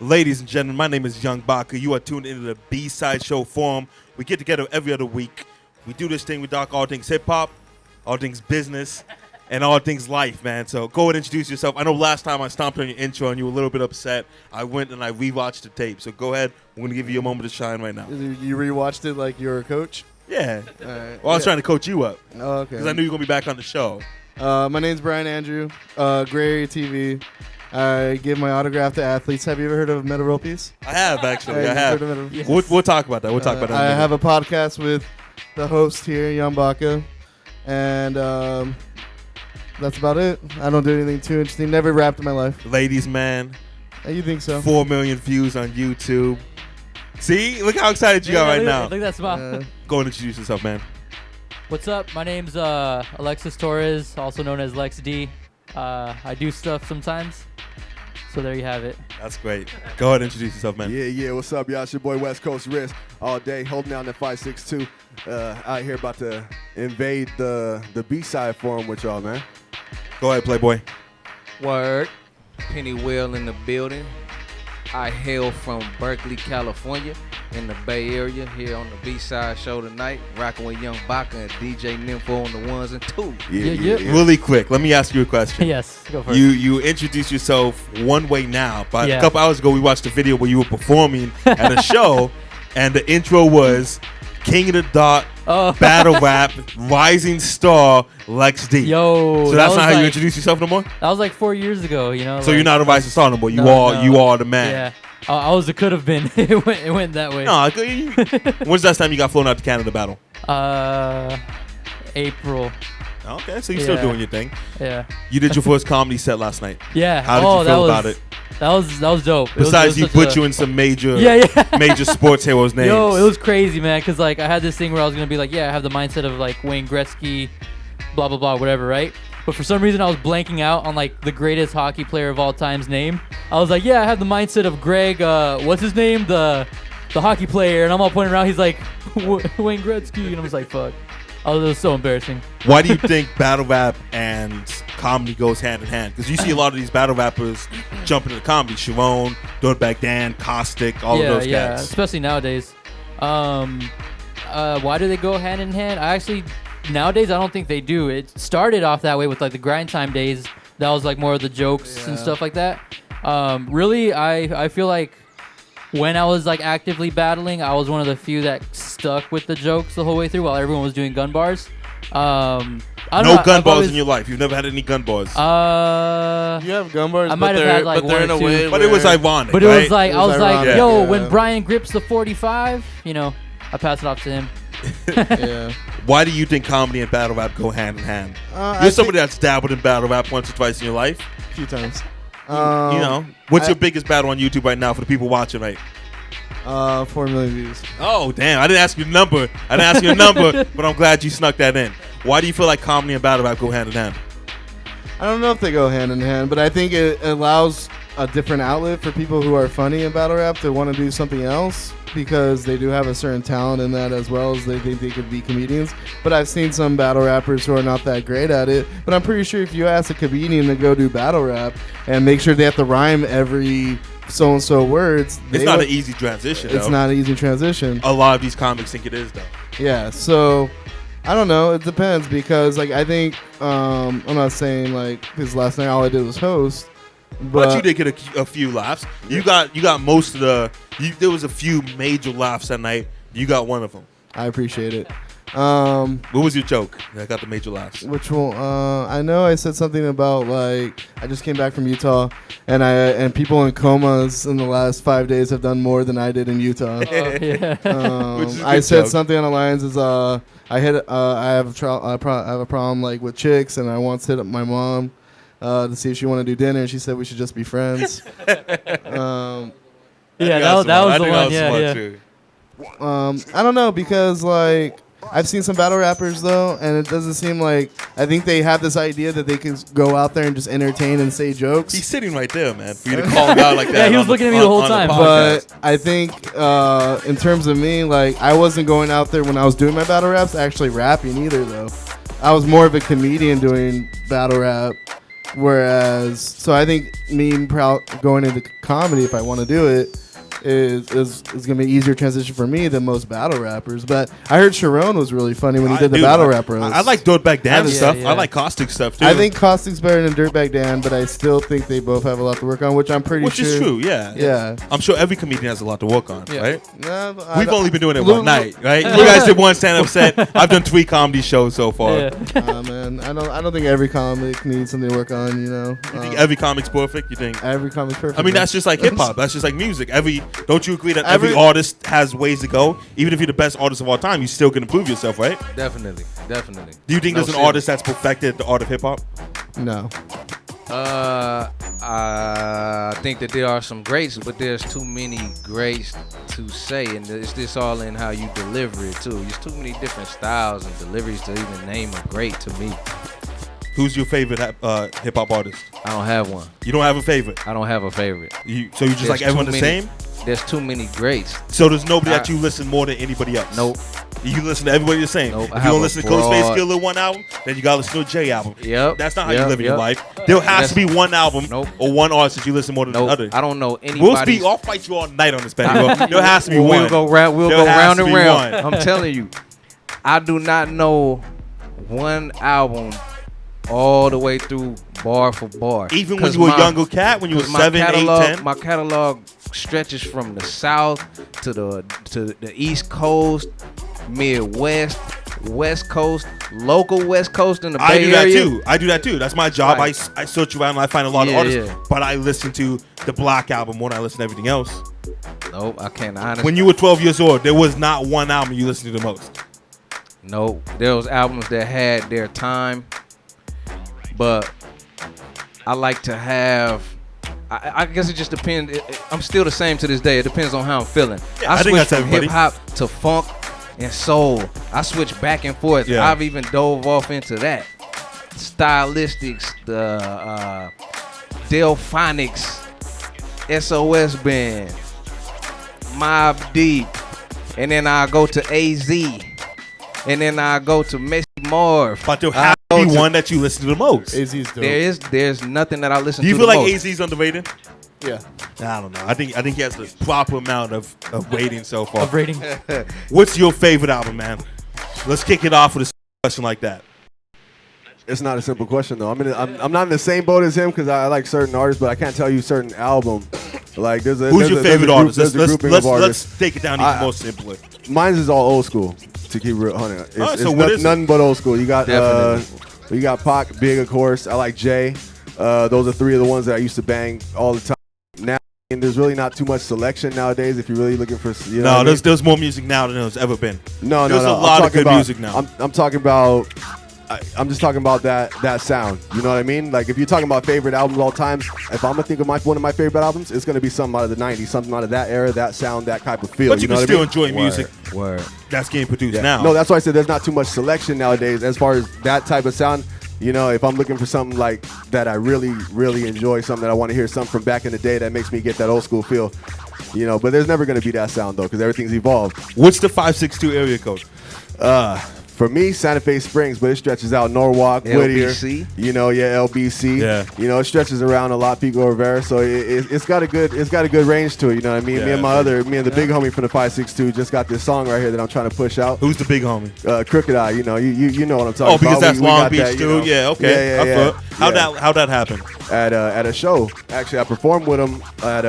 Ladies and gentlemen, my name is Young Baka. You are tuned into the Bside Forum. We get together every other week. We do this thing. We talk all things hip-hop, all things business, and all things life, man. So go ahead and introduce yourself. I know last time I stomped on your intro and you were a little bit upset. I went and I rewatched the tape. So go ahead. We're going to give you a moment to shine right now. You rewatched it like you were a coach? Yeah. All right. Well, I was trying to coach you up. Oh, okay. Because I knew you were going to be back on the show. My name's Brian Andrew, Gray Area TV. I give my autograph to athletes. Have you ever heard of Meta World Peace? I have, actually. You've I have. heard of Meta World Peace? We'll talk about that. We'll talk about that. I have a podcast with the host here, Young Baka. And that's about it. I don't do anything too interesting. Never rapped in my life. Ladies, man. You think so? 4 million views on YouTube. See? Look how excited you are right now. Look at that smile. Go and introduce yourself, man. What's up? My name's Alexis Torres, also known as Lex D. I do stuff sometimes. So there you have it. That's great. Go ahead and introduce yourself, man. Yeah. What's up, y'all? It's your boy West Coast Risk all day, holding down that 562. Out here about to invade the Bside Forum with y'all, man. Go ahead, Playboy. Word. Penny Whale in the building. I hail from Berkeley, California, in the Bay Area, here on the B-Side show tonight, rocking with Young Baka and DJ Nympho on the ones and twos. Yeah. Really quick, let me ask you a question. Yes, go for it. You introduced yourself one way now, but Yeah. a couple hours ago we watched a video where you were performing at a show, and the intro was King of the Dot, Battle Rap, Rising Star, Lex D. Yo, so that that's was not how you like- introduce yourself no more? That was like 4 years ago, you know? So you're not a Rising Star no more. You are the man. Yeah. I was a could have been. it went that way. No, when's the last time you got flown out to Canada battle? April. Okay, so you're still Yeah. doing your thing. Yeah. You did your first comedy set last night. Yeah. How did you feel about it? That was dope. Besides, you in some major major sports heroes' names. Yo, it was crazy, man, because like I had this thing where I was gonna be like, yeah, I have the mindset of like Wayne Gretzky, blah blah blah, whatever, right? But for some reason, I was blanking out on like the greatest hockey player of all time's name. I was like, yeah, I have the mindset of Greg. What's his name? The hockey player, and I'm all pointing around. He's like Wayne Gretzky, and I was like, fuck. It was so embarrassing. Why do you think battle rap and comedy goes hand in hand? Because you see a lot of these battle rappers jump into comedy. Sharon, Dirtbag Dan, Caustic, all of those guys. Especially nowadays. Why do they go hand in hand? Nowadays, I don't think they do. It started off that way with like the grind time days. That was like more of the jokes and stuff like that. Really, I feel like when I was like actively battling, I was one of the few that stuck with the jokes the whole way through while everyone was doing gun bars. No gun bars in your life. You've never had any gun bars. You have gun bars, I might have had like one or two. But it was ironic. But it was like, I was like, ironic, yo, yeah. when Brian grips the 45, I pass it off to him. Yeah. Why do you think comedy and battle rap go hand in hand? You're somebody that's dabbled in battle rap once or twice in your life. A few times. What's your biggest battle on YouTube right now for the people watching, right? 4 million views. Oh, damn. I didn't ask you the number. But I'm glad you snuck that in. Why do you feel like comedy and battle rap go hand in hand? I don't know if they go hand in hand, but I think it allows a different outlet for people who are funny in battle rap to want to do something else because they do have a certain talent in that as well as they think they could be comedians. But I've seen some battle rappers who are not that great at it. But I'm pretty sure if you ask a comedian to go do battle rap and make sure they have to rhyme every so-and-so words. It's not an easy transition, It's not an easy transition. A lot of these comics think it is, though. Yeah, so I don't know. It depends because, like, I think I'm not saying like because last night all I did was host, but you did get a few laughs. You got most of the. There was a few major laughs that night. You got one of them. I appreciate it. What was your joke? I got the major laughs. Which one? I know I said something about like I just came back from Utah, and people in comas in the last 5 days have done more than I did in Utah. I said something on the lines is I have a problem like with chicks, and I once hit up my mom to see if she wanted to do dinner, and she said we should just be friends. That was the one. Yeah. I don't know because like I've seen some battle rappers though, and it doesn't seem like I think they have this idea that they can go out there and just entertain and say jokes. He's sitting right there, man, for you to call him out like that. Yeah, he was looking at me the whole time. But I think in terms of me, like I wasn't going out there when I was doing my battle raps actually rapping either though. I was more of a comedian doing battle rap Whereas, so I think me going into comedy, if I want to do it, is gonna be an easier transition for me than most battle rappers. But I heard Sharon was really funny when he did the battle rapper. I like Dirtbag Dan and stuff. yeah. I like Caustic stuff too. I think Caustic's better than Dirtbag Dan, but I still think they both have a lot to work on, which I'm pretty sure. Which is true, yeah. Yeah. I'm sure every comedian has a lot to work on, Yeah. right? No, We've only been doing it one night, right? You guys did one stand-up set. I've done 3 comedy shows so far. Yeah. Man, I don't think every comic needs something to work on. You know, You think every comic's perfect? You think? every comic's perfect. I mean, man. that's just like hip hop. That's just like music. Don't you agree that every artist has ways to go? Even if you're the best artist of all time, you still can improve yourself, right? Definitely. Do you think there's an artist that's perfected the art of hip hop? No. I think that there are some greats, but there's too many greats to say, and it's this all in how you deliver it too. There's too many different styles and deliveries to even name a great to me. Who's your favorite hip hop artist? I don't have one. You don't have a favorite. I don't have a favorite. So you just There's like everyone too the many- same? There's too many greats. So there's nobody that you listen more than anybody else? Nope. You listen to everybody the same. Nope, I If have you don't a listen to Ghostface broad- Killer one album, then you gotta listen to a J album. Yep. That's not how you live in your Yep. life. There has to be That's- one album Nope. or one artist that you listen more than the Nope. other. I don't know anybody. We'll speak. I'll fight you all night on this, Benny. There has to be one. We'll go round. We'll There go has round to and be round. one. I'm telling you, I do not know one album all the way through bar for bar. Even when 'Cause you were a my- younger cat, when you were 'cause my 7, 8, catalog, 10. My catalog stretches from the South to the East Coast, Midwest, West Coast, local West Coast in the I Bay do that Area. too. I do that too. That's my job. Right. I search around and I find a lot of Yeah, artists, yeah. but I listen to the Black album more than I listen to everything else. Nope, I can't honestly. When you were 12 years old, there was not one album you listened to the most. Nope, there was albums that had their time, but I like to have. I guess it just depends. I'm still the same to this day. It depends on how I'm feeling. Yeah, I think switch that's from everybody. hip hop to funk and soul. I switch back and forth. Yeah. I've even dove off into that. Stylistics, the Delphonics, SOS Band, Mobb Deep, and then I go to AZ, and then I go to Messi Marv. But there has to be one that you listen to the most. AZ's dope. There's nothing that I listen Do to. you feel the like most. AZ's underrated? Yeah. I don't know. I think he has the proper amount of rating so far. Of rating. What's your favorite album, man? Let's kick it off with a question like that. It's not a simple question though. I'm not in the same boat as him because I like certain artists, but I can't tell you certain album. Like Who's your favorite artist? Let's take it down even I- more simpler. Mine's is all old school. To keep real, honey, it's, All right, it's so what is it? nothing but old school. You got Definitely. you got Pac, Big of course. I like Jay. Those are 3 of the ones that I used to bang all the time. Now, and there's really not too much selection nowadays. If you're really looking for, you know, No, there's more music now than there's ever been. no. there's a I'm lot of talking good about- music now. I'm talking about. I'm just talking about that sound. You know what I mean? Like if you're talking about favorite albums all times, if I'm gonna think of one of my favorite albums, it's gonna be something out of the '90s, something out of that era, that sound, that type of feel. But you know can what still I mean? enjoy music Word. that's getting produced Yeah. now. No, that's why I said there's not too much selection nowadays as far as that type of sound. You know, if I'm looking for something like that I really, really enjoy, something that I want to hear, something from back in the day that makes me get that old school feel, you know, but there's never going to be that sound, though, because everything's evolved. What's the 562 area code? For me, Santa Fe Springs, but it stretches out Norwalk, Whittier. LBC. You know, LBC. Yeah. You know, it stretches around a lot, Pico Rivera. So it's got a good range to it. You know what I mean? Yeah, me and the big homie from the 562 just got this song right here that I'm trying to push out. Who's the big homie? Crooked Eye. You know, you know what I'm talking Oh, because about. that's We Long got Beach that, you too. know. Yeah, okay. Yeah, yeah, yeah. How'd that happen? At a show. Actually, I performed with him at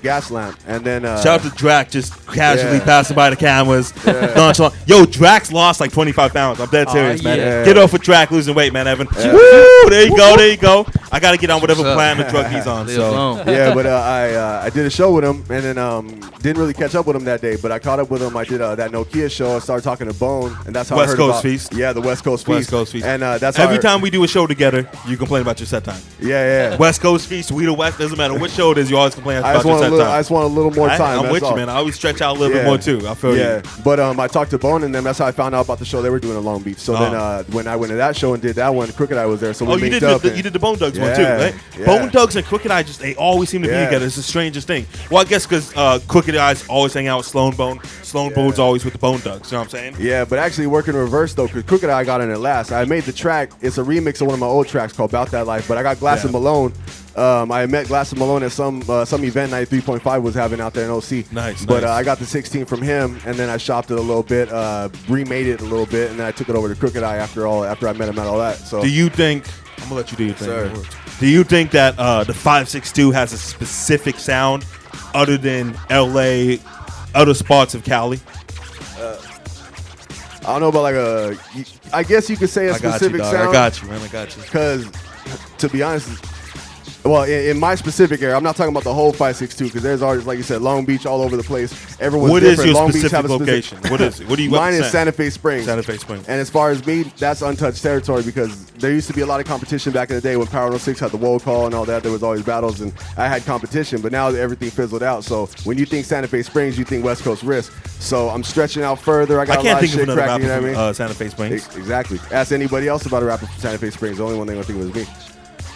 Gaslamp, and then Shout out to Drac, just casually yeah. passing by the cameras. Nonchalant. Yo, Drac's lost like 25 pounds. I'm dead serious, man. yeah. Get off with Drac losing weight, man, Evan. Woo! There you go. I got to get on whatever What's up? plan the drug he's on. Live So long. yeah, but I did a show with him, and then didn't really catch up with him that day. But I caught up with him. I did that Nokia show. I started talking to Bone, and that's how West I heard Coast about Feast. Yeah, the West Coast West Feast. Coast Feast. And that's how every time we do a show together, you complain about your set time. Yeah. West Coast Feast, we the West, doesn't matter what show it is, you always complain I about just your want set I time. just want a little more time. I'm that's with all. you, man. I always stretch out a little bit Yeah. more too. I feel you. But I talked to Bone and them. That's how I found out about the show they were doing in Long Beach. So then when I went to that show and did that one, Crooked Eye was there. So we Oh, you linked did up. you did the Bone Thugs one too, right? Yeah. Bone Thugs and Crooked Eye they always seem to be Yeah. together. It's the strangest thing. Well, I guess because Crooked Eye's always hang out with Sloan Bone. Sloan Bone's always with the Bone Thugs. You know what I'm saying? Yeah, but actually working reverse though, because Crooked Eye got in it last. I made the track. It's a remix of one of my old tracks called "About That Life." But I got Glass and Malone. I met Glass and Malone at some event 93.5 was having out there in OC. Nice. But I got the 16 from him, and then I shopped it a little bit, remade it a little bit, and then I took it over to Crooked Eye after I met him and all that. So Do you think? I'm gonna let you do your thing. Sir. Do you think that the 562 has a specific sound other than LA, other spots of Cali? I don't know about I guess you could say a I got you, specific dog. sound. I got you, man. I got you. Because, to be honest, well, in my specific area, I'm not talking about the whole 562 because there's artists, like you said, Long Beach all over the place. Everyone's What is different. your Long Beach specific have a location? What is it? What do you Mine is represent? Santa Fe Springs. Santa Fe Springs. And as far as me, that's untouched territory because there used to be a lot of competition back in the day when Power 06 had the Woe Call and all that. There was always battles, and I had competition, but now everything fizzled out. So when you think Santa Fe Springs, you think West Coast Risk. So I'm stretching out further. I got I a can't lot of think of shit another cracking, rapper you know what I from mean? Santa Fe Springs. Exactly. Ask anybody else about a rapper from Santa Fe Springs. The only one they're going to think was me.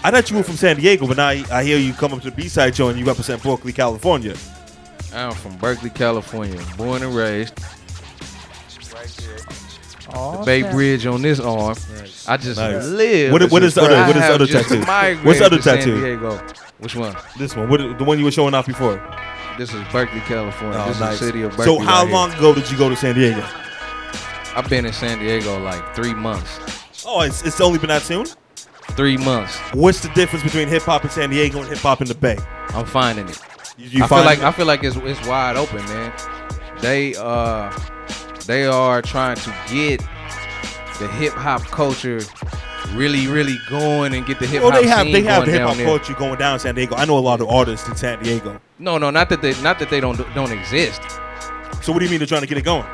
I thought you were from San Diego, but now I hear you come up to the B-side show and you represent Berkeley, California. I'm from Berkeley, California, born and raised. The Bay Bridge on this arm. I just Nice. live. What is the other? I What is the have other just tattoo? migrated What's the other to San tattoo? Diego. Which one? This one. The one you were showing off before. This is Berkeley, California. Oh, This nice. is the city of Berkeley. So how right long ago did you go to San Diego? here. I've been in San Diego like 3 months. Oh, it's only been that soon? 3 months. What's the difference between hip hop in San Diego and hip hop in the Bay? I'm finding it. You I find feel like it's wide open, man. They are trying to get the hip hop culture really going and get the hip hop Well, they have scene the going hip hop down there. culture going down in San Diego. I know a lot of artists in San Diego. No, not that they don't exist. So what do you mean they're trying to get it going?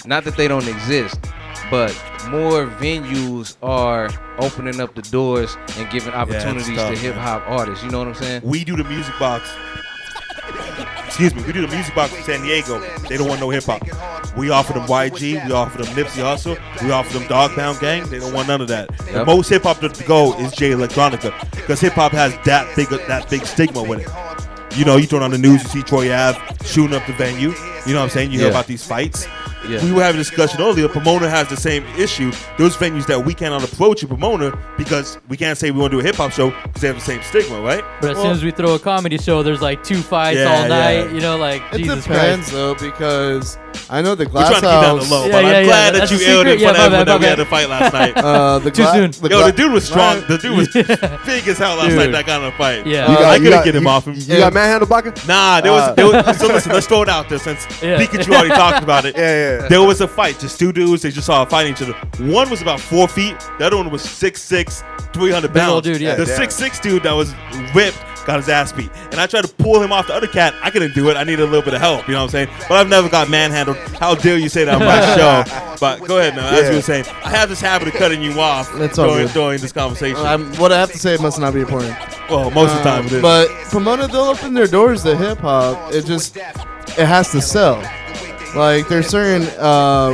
Not that they don't exist, but more venues are opening up the doors and giving opportunities tough, to hip hop artists. You know what I'm saying? We do the music box. Excuse me. We do the music box in San Diego. They don't want no hip hop. We offer them YG. We offer them Nipsey Hussle. We offer them Dog Pound Gang. They don't want none of that. The Yep. most hip hop to go is J Electronica because hip hop has that big stigma with it. You know, you turn on the news, you see Troy Ave shooting up the venue. You know what I'm saying? You hear Yeah. about these fights. Yeah. We were having a discussion earlier. Pomona has the same issue. Those venues that we cannot approach in Pomona because we can't say we want to do a hip hop show because they have the same stigma, right? But as soon as we throw a comedy show, there's like 2 fights Yeah, all night. yeah. You know, like It Jesus depends Christ. though, because I know the We're Glass trying to keep that House. low, Yeah, but yeah, I'm yeah, glad that that's you a aired in secret. front Yeah, of my everyone bad, that we my had to bad. fight last night. The Too soon. Yo, the dude was strong. Right. The dude was big as hell last Dude. night. That kind of fight. Yeah. You got- I couldn't get him off him. You got manhandled, Baka? Nah, there was. So listen, let's throw it out there since Yeah. Pikachu already talked about it. Yeah. There was a fight. Just two dudes. They just saw fighting each other. One was about 4 feet. The other one was 6'6", 300 Big pounds. old dude, yeah. The Damn. 6'6" dude that was ripped got his ass beat. And I tried to pull him off the other cat. I couldn't do it. I needed a little bit of help. You know what I'm saying? But I've never got manhandled. How dare you say that on my show? But go ahead now. As Yeah. you were saying, I have this habit of cutting you off That's all good. during this conversation. What I have to say must not be important. Well, most of the time it is. But Pomona, they'll open their doors to hip hop. It has to sell. Like there's certain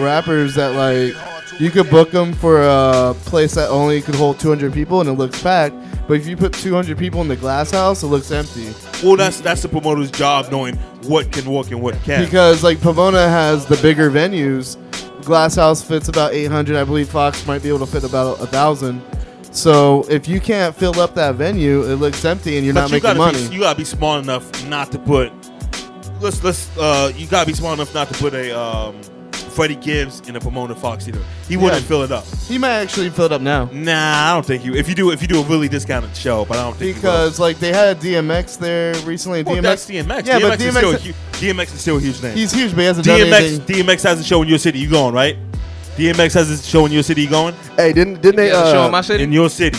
rappers that like you could book them for a place that only could hold 200 people and it looks packed. But if you put 200 people in the Glass House, it looks empty. Well, that's the promoter's job, knowing what can work and what can't. Because like Pomona has the bigger venues. Glass House fits about 800. I believe Fox might be able to fit about 1,000. So if you can't fill up that venue, it looks empty and you're not making money. You gotta be smart enough not to put. You gotta be smart enough not to put a Freddie Gibbs in a Pomona Fox Theater. He wouldn't fill it up. He might actually fill it up now. Nah, I don't think you. If you do a really discounted show, but I don't think Because like they had DMX there recently. well, that's DMX. Yeah, DMX but is still DMX is still a huge name. he's huge, but he hasn't done anything. DMX has a show in your city. You going right? DMX has a show in your city. You going Hey, didn't they? Yeah, show in my city. in your city?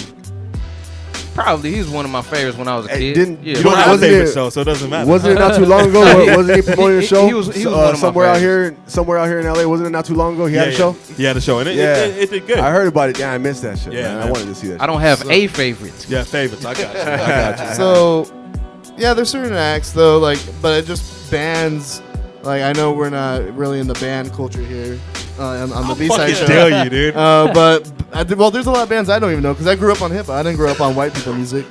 Probably he's one of my favorites when I was a Hey, kid. didn't- yeah, You don't have a Wasn't favorite it- show, so it doesn't matter. Wasn't it not too long ago? Wasn't he promoting a show? he was one of my somewhere out favorites. here, somewhere out here in LA. Wasn't it not too long ago? He had a show. He had a show, and it did good. I heard about it. Yeah, I missed that shit. Yeah, man. I man. wanted to see that. I don't have a favorite. Yeah, favorites. I got you. I got you. So, yeah, there's certain acts though, like, but it just bands. Like, I know we're not really in the band culture here, on the B-side Fucking show. dare you, dude. Well, there's a lot of bands I don't even know because I grew up on hip hop. I didn't grow up on white people music.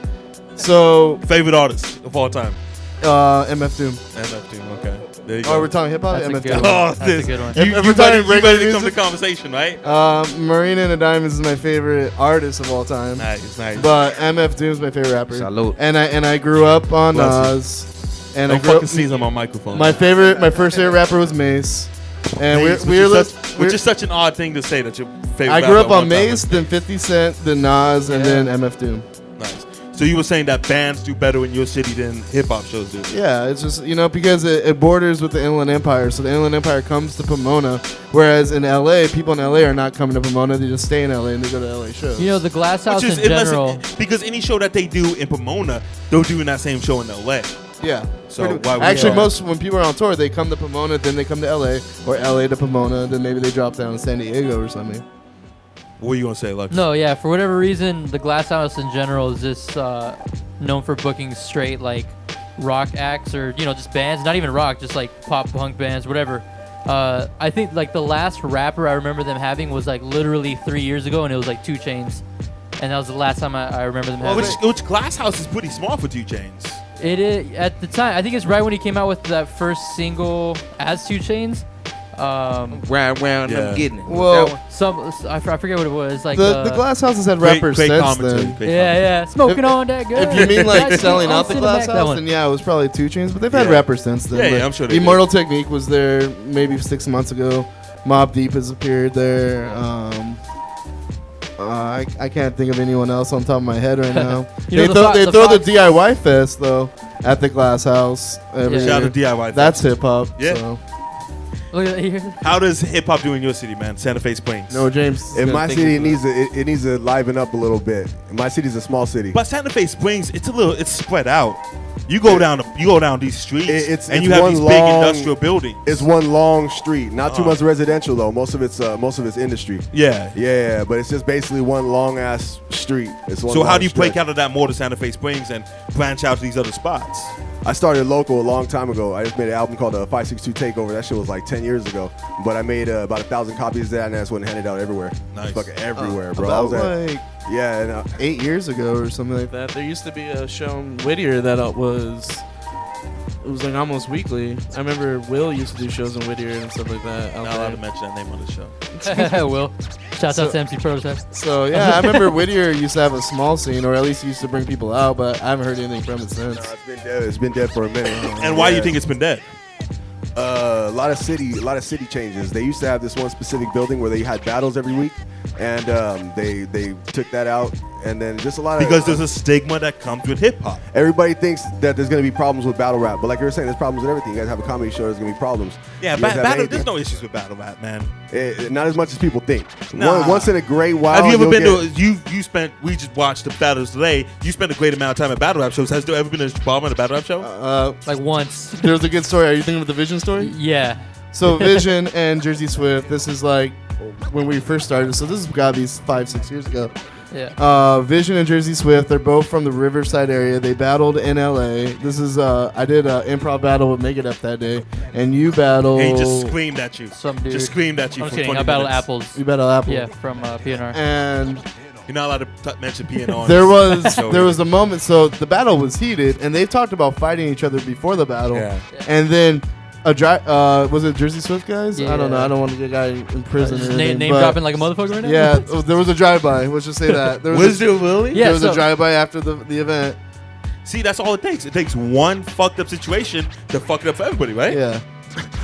So Favorite artist of all time? MF Doom. MF Doom. Okay. There you Oh, go. we're talking hip hop. That's a MF good Doom. one. Oh, That's a this, good one. You, If you we're ready, talking you ready regular to come to music- conversation, right? Marina and the Diamonds is my favorite artist of all time. Nice, nice. But MF Doom's my favorite rapper. Salute. And I grew up on Bless Nas. And Don't I grew fucking up. sneeze on my microphone. My first favorite rapper was Mace. And Mace, which is such an odd thing to say that your favorite. I grew rapper up of all on time Mace, was then 50 Cent, then Nas, and then MF Doom. Nice. So you were saying that bands do better in your city than hip hop shows do? Yeah, it's just, because it borders with the Inland Empire. So the Inland Empire comes to Pomona, whereas in LA, people in LA are not coming to Pomona. They just stay in LA and they go to LA shows. The Glass House Which is in general. because any show that they do in Pomona, they're doing that same show in LA. Yeah. So Pretty- why we actually, are- when people are on tour, they come to Pomona, then they come to LA, or LA to Pomona, then maybe they drop down to San Diego or something. What were you gonna say, Lex? No, yeah. For whatever reason, the Glass House in general is just known for booking straight like rock acts or just bands. Not even rock, just like pop punk bands, whatever. I think like the last rapper I remember them having was like literally 3 years ago, and it was like 2 Chainz, and that was the last time I remember them Well, having. which Glass House is pretty small for 2 Chainz. It is at the time. I think it's right when he came out with that first single as 2 Chainz. Round, Yeah. I'm getting it. Well, That one? I forget what it was. Like the Glass House has had rappers great since commentary. then. Great yeah, smoking on that good. If you mean like That's selling on out the Cinemax, Glass that House, one. then yeah, it was probably 2 Chainz, but they've had Yeah. rappers since then. Yeah, yeah, Like, I'm sure they Immortal Technique was there maybe 6 months ago. Mobb Deep has appeared there. I can't think of anyone else on top of my head right now. You know, they the throw the Fox- DIY Fest though at the Glass House every Yeah. Shout year. out to DIY. That's hip hop. Yeah. So. Look at here. How does hip hop do in your city, man? Santa Fe Springs. No, James. is In gonna my think city, of it needs to liven up a little bit. My city's a small city. But Santa Fe Springs, it's spread out. You go down these streets, It's and you have one these big long- industrial buildings. It's one long street, not too Uh-huh. much residential though. Most of it's industry. Yeah. Yeah, but it's just basically one long ass street. It's one So how long do you break stretch. out of that more to Santa Fe Springs and branch out to these other spots? I started local a long time ago. I just made an album called 562 Takeover. That shit was like 10 years ago. But I made about 1,000 copies of that, and that's when handed out everywhere. Nice. Fucking everywhere, bro. I About was at, like yeah, and 8 years ago or something like that. That there used to be a show in Whittier that it was like almost weekly. I remember Will used to do shows in Whittier and stuff like that. Out Not allowed there. to mention that name on the show. Will. Shout out to MC Prototype. So yeah, I remember Whittier used to have a small scene, or at least used to bring people out, but I haven't heard anything from it since. it's been dead. It's been dead for a minute. And why do you Yeah. think it's been dead? A lot of city changes. They used to have this one specific building where they had battles every week, and they took that out, and then just a lot of Because there's a stigma that comes with hip hop. everybody thinks that there's gonna be problems with battle rap, but like you were saying, there's problems with everything. You guys have a comedy show, there's gonna be problems. Yeah, You guys have anything. there's no issues with battle rap, man. Not as much as people think. Nah. Once in a great while. Have you ever you'll been get- to? You spent. We just watched the battles today. You spent a great amount of time at battle rap shows. Has there ever been a bomb at a battle rap show? Like once. There was a good story. Are you thinking of the Vision story? Yeah. So Vision and Jersey Swift. This is like when we first started. So this has got to be 5-6 years ago. Yeah. Vision and Jersey Swift. They're both from the Riverside area. They battled in LA. This is I did an improv battle with Megadeth that day, and you battled. And he just screamed at you. Some dude. Just screamed at you I'm for just 20 kidding. I battled minutes. Apples. You battled Apple. Yeah, from PNR. And You're not allowed to mention piano. on there this was show there here. was a moment. So the battle was heated, and they talked about fighting each other before the battle. Yeah. And then was it Jersey Swift guys? I don't know. Yeah. I don't want to get a guy in prison. or Just name anything, but dropping like a motherfucker right now? Yeah, there was a drive-by. Let's just say that. There was, a, really? Yeah, there was a so- drive-by after the event. See, that's all it takes. It takes one fucked up situation to fuck it up for everybody, right? Yeah.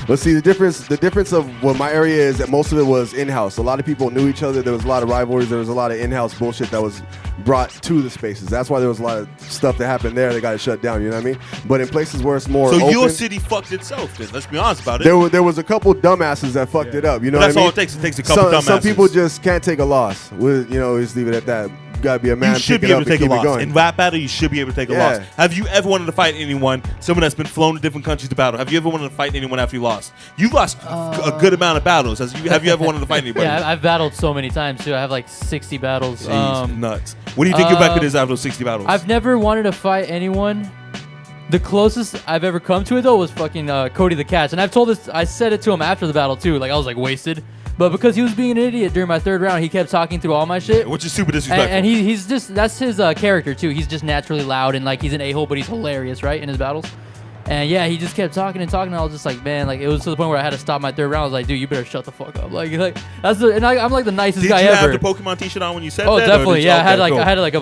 But see, the difference of what my area is that most of it was in-house. A lot of people knew each other. There was a lot of rivalries. There was a lot of in-house bullshit that was brought to the spaces. That's why there was a lot of stuff that happened there that got it shut down. You know what I mean? But in places where it's more So open, your city fucked itself. Then let's be honest about it. there was a couple dumbasses that fucked it up. You know But that's what I mean? all it takes. It takes a couple dumbasses. Some people just can't take a loss. Just leave it at that. You gotta be a man. You should pick be it able up to take a and keep it loss. going. In rap battle, you should be able to take a Yeah. loss. Have you ever wanted to fight anyone, someone that's been flown to different countries to battle? Have you ever wanted to fight anyone after you lost? You've lost a good amount of battles. Have you ever wanted to fight anybody? Yeah, I've battled so many times too. I have like 60 battles. Jeez, nuts. What do you think your record um, is out of those 60 battles? I've never wanted to fight anyone. The closest I've ever come to it though was fucking Cody the Catch, and I said it to him after the battle too. Like I was like wasted, But because he was being an idiot during my third round, he kept talking through all my shit. Which is super disrespectful. And he's just, that's his character too. He's just naturally loud and like he's an a-hole, but he's hilarious, right, in his battles. And yeah, he just kept talking and talking. And I was just like, man, like it was to the point where I had to stop my third round. I was like, dude, you better shut the fuck up. Like that's the, and I'm like the nicest guy ever. Did you have the Pokemon T-shirt on when you said that? Oh, definitely. Yeah, okay, I had like a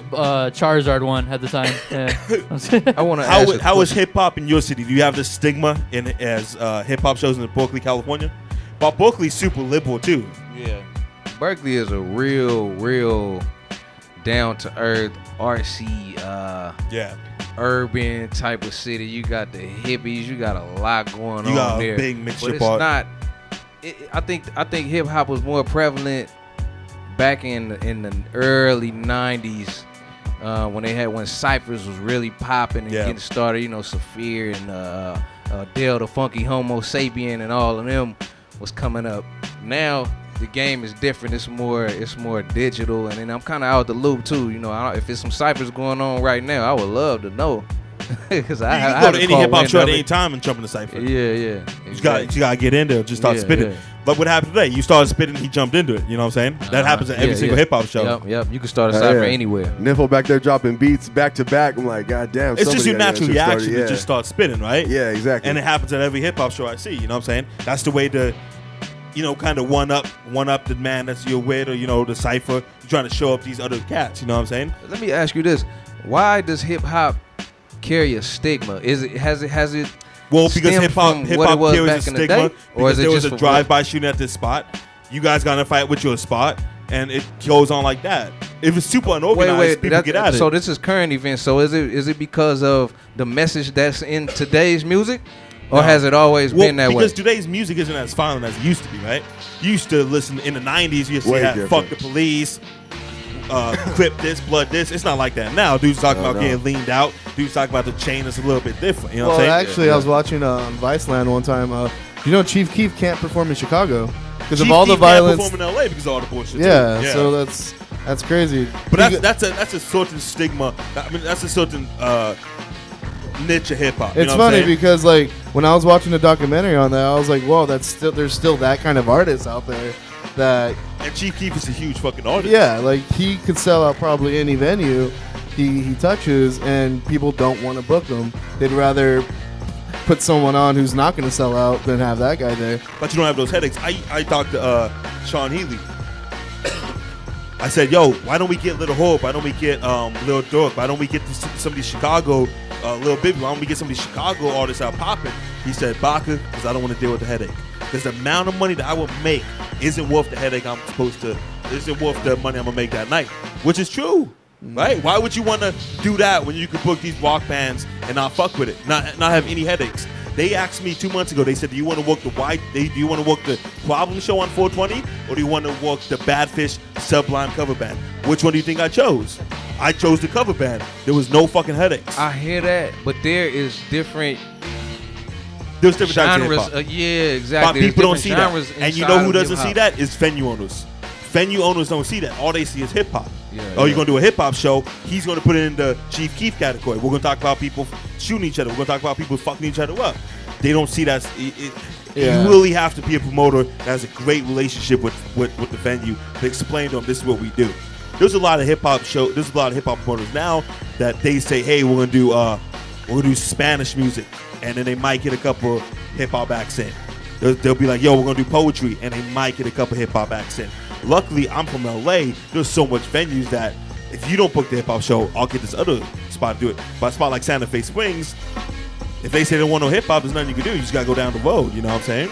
Charizard one at the time. Yeah. I want to ask How is hip hop in your city? Do you have this stigma as hip hop shows in Berkeley, California? But Berkeley's super liberal too. Yeah. Berkeley is a real down to earth, artsy, Yeah. urban type of city. You got the hippies. You got a lot going You on got a there. big mixture but it's part. not. I think hip hop was more prevalent back in the early '90s when ciphers was really popping and getting started. You know, Saphir and Dale the Funky Homo Sapien and all of them was coming up. Now the game is different. It's more digital, and then I'm kind of out the loop too. You know, if there's some ciphers going on right now, I would love to know. Because you can go to any hip hop show at any time and jump in the cipher. Yeah. Exactly. You gotta get in there, just start spitting. Yeah. Like what happened today? You started spitting, he jumped into it. You know what I'm saying? That happens at every single hip hop show. Yep. You can start a cipher anywhere. Nipple back there dropping beats back to back. I'm like, God damn. It's just your somebody natural got that shit reaction started. to just start spitting, right? Yeah, exactly. And it happens at every hip hop show I see. You know what I'm saying? That's the way to, kind of one up the man that's you're with, or the cipher. You're trying to show up these other cats. You know what I'm saying? Let me ask you this: why does hip hop carry a stigma? Has it? Well, because stemmed hip hop from what it was carries a back in the stigma. day? Or Because is it there was just a from drive-by shooting at this spot. You guys got in a fight with your spot, and it goes on like that. If it's super unorganized, people get at it. So this is current events. So is it because of the message that's in today's music, or has it always been that way? Because today's music isn't as violent as it used to be, right? You used to listen in the 90s. You used to Way have different. fuck the police, Crip this, blood this. It's not like that now. Dudes talking about getting leaned out. Dudes talking about the chain that's a little bit different. You know what I'm saying? Actually, I was watching Viceland one time. Chief Keef can't perform in Chicago because of Chief all the Keef can't violence. perform in LA because of all the bullshit. Yeah, too. so that's crazy. But that's a certain stigma. I mean, that's a certain niche of hip hop. It's funny because like when I was watching the documentary on that, I was like, whoa, there's still that kind of artist out there that. And Chief Keef is a huge fucking artist. Yeah, like he could sell out probably any venue he touches, and people don't want to book him. They'd rather put someone on who's not going to sell out than have that guy there. But you don't have those headaches. I talked to Sean Healy. I said, yo, why don't we get Little Hope? Why don't we get Lil Durk? Why don't we get some of these Chicago Lil Bibby? Why don't we get some of these Chicago artists out popping? He said, Baca, because I don't want to deal with the headache. Because the amount of money that I would make isn't worth the headache isn't worth the money I'm going to make that night. Which is true, right? Why would you want to do that when you could book these rock bands and not fuck with it, not have any headaches? They asked me 2 months ago, they said, do you want to work do you want to work the Problem Show on 420, or do you want to work the Badfish Sublime cover band? Which one do you think I chose? I chose the cover band. There was no fucking headaches. I hear that, but there is different There's different types of genres. hip-hop. Yeah, exactly. But people don't There's see different that. genres And you inside know who of doesn't see hip-hop. that? Is venue owners. Venue owners don't see that. All they see is hip-hop. Yeah, You're yeah. going to do a hip-hop show. He's going to put it in the Chief Keef category. We're going to talk about people shooting each other. We're going to talk about people fucking each other up. They don't see that. Yeah. You really have to be a promoter that has a great relationship with the venue to explain to them this is what we do. There's a lot of hip-hop There's a lot of hip-hop promoters now that they say, hey, we're going to do Spanish music. And then they might get a couple hip-hop acts in. They'll be like, yo, we're going to do poetry. And they might get a couple hip-hop acts in. Luckily, I'm from LA. There's so much venues that if you don't book the hip-hop show, I'll get this other spot to do it. But a spot like Santa Fe Springs, if they say they don't want no hip-hop, there's nothing you can do. You just got to go down the road, you know what I'm saying?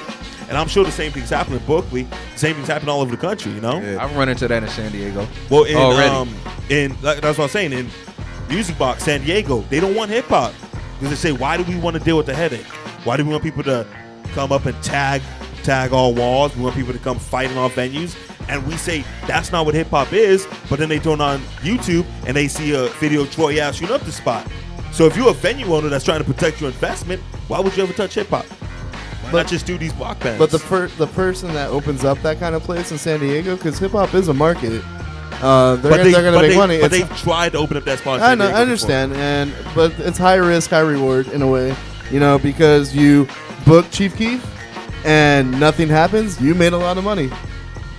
And I'm sure the same thing's happening in Berkeley. The same thing's happening all over the country, you know? Yeah. I've run into that in San Diego. Well, that's what I'm saying. In Music Box, San Diego, they don't want hip-hop. Because they say, why do we want to deal with the headache? Why do we want people to come up and tag all walls? We want people to come fight in our venues. And we say, that's not what hip-hop is. But then they turn on YouTube and they see a video of Troy Ave shooting up the spot. So if you're a venue owner that's trying to protect your investment, why would you ever touch hip-hop? Why not just do these block bands? But the person that opens up that kind of place in San Diego, because hip hop is a market, they're gonna make money. But they've tried to open up that spot. in I San know, Diego I understand, but it's high risk, high reward in a way, because you book Chief Keef and nothing happens, you made a lot of money.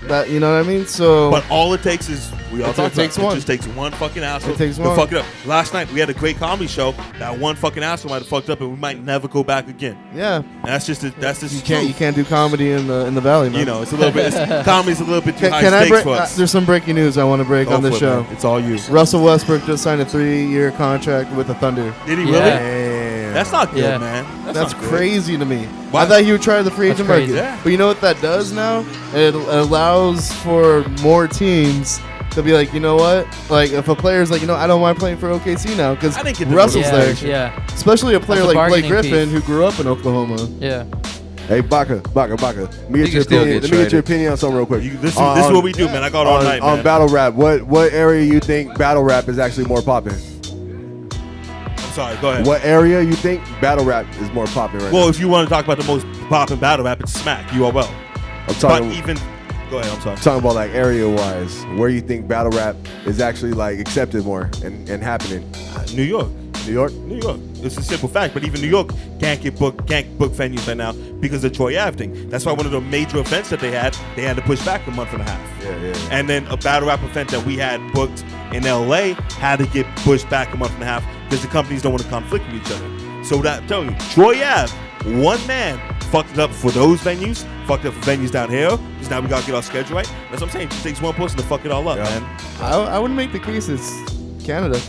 That you know what I mean? So But all it takes is we all It talk takes about it. one. It just takes one fucking asshole It takes to one. fuck it up. Last night we had a great comedy show. That one fucking asshole might have fucked up, and we might never go back again. yeah, And that's just you true. can't do comedy in the valley, man. You know, it's a little bit. Comedy's a little bit too high Can I stakes break? for us. There's some breaking news I want to break Go on this for it, show. man. It's all you. Russell Westbrook just signed a 3-year contract with the Thunder. Did he Yeah. really? Damn. That's not good, Yeah. man. That's not good. crazy to me. Why? I thought he would try the free agent That's market. crazy. Yeah. But you know what that does now? It allows for more teams to be like, you know what? Like, if a player's like, you know, I don't mind playing for OKC now because I didn't get the Russell's Yeah, there. motivation. yeah, Especially a player That's a like Blake bargaining Griffin piece. who grew up in Oklahoma. yeah. Hey, Baka. Let me He get can your still opinion. get Let me get your traded. opinion on something real quick. This is what we do, man. I got all night, on man. battle rap. What area you think battle rap is actually more popping? I'm sorry. Go ahead. What area you think battle rap is more popping right Well, now? if you want to talk about the most popping battle rap, it's Smack. URL. I'm But talking. even, go ahead. I'm sorry. Talking about like area wise, where you think battle rap is actually like accepted more and happening. New York. New York? New York. It's a simple fact, but even New York can't book venues right now because of Troy Ave thing. That's why one of the major events that they had to push back a month and a half. Yeah. And then a battle rap event that we had booked in LA had to get pushed back a month and a half because the companies don't want to conflict with each other. So that I'm telling you, Troy Ave, one man fucked it up for those venues, fucked up for venues down here, because now we gotta get our schedule right. That's what I'm saying. It just takes one person to fuck it all up, Yeah. man. I would make the case it's Canada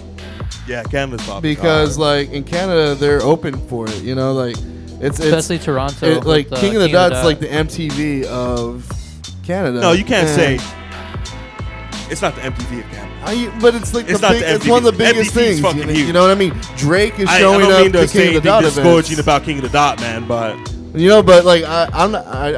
Yeah, Canada's popping. because like in Canada they're open for it. You know, like it's Especially Toronto. like with, King of the Dot. Dot's like the MTV of Canada. No, you can't And say it's not the MTV of Canada. But it's like It's the not big, the it's one of the MTV. biggest MTV is things. fucking You know, huge. you know what I mean? Drake is I showing don't up mean to to King say of the Dot disgorging events. about King of the Dot, man, but You know, but like I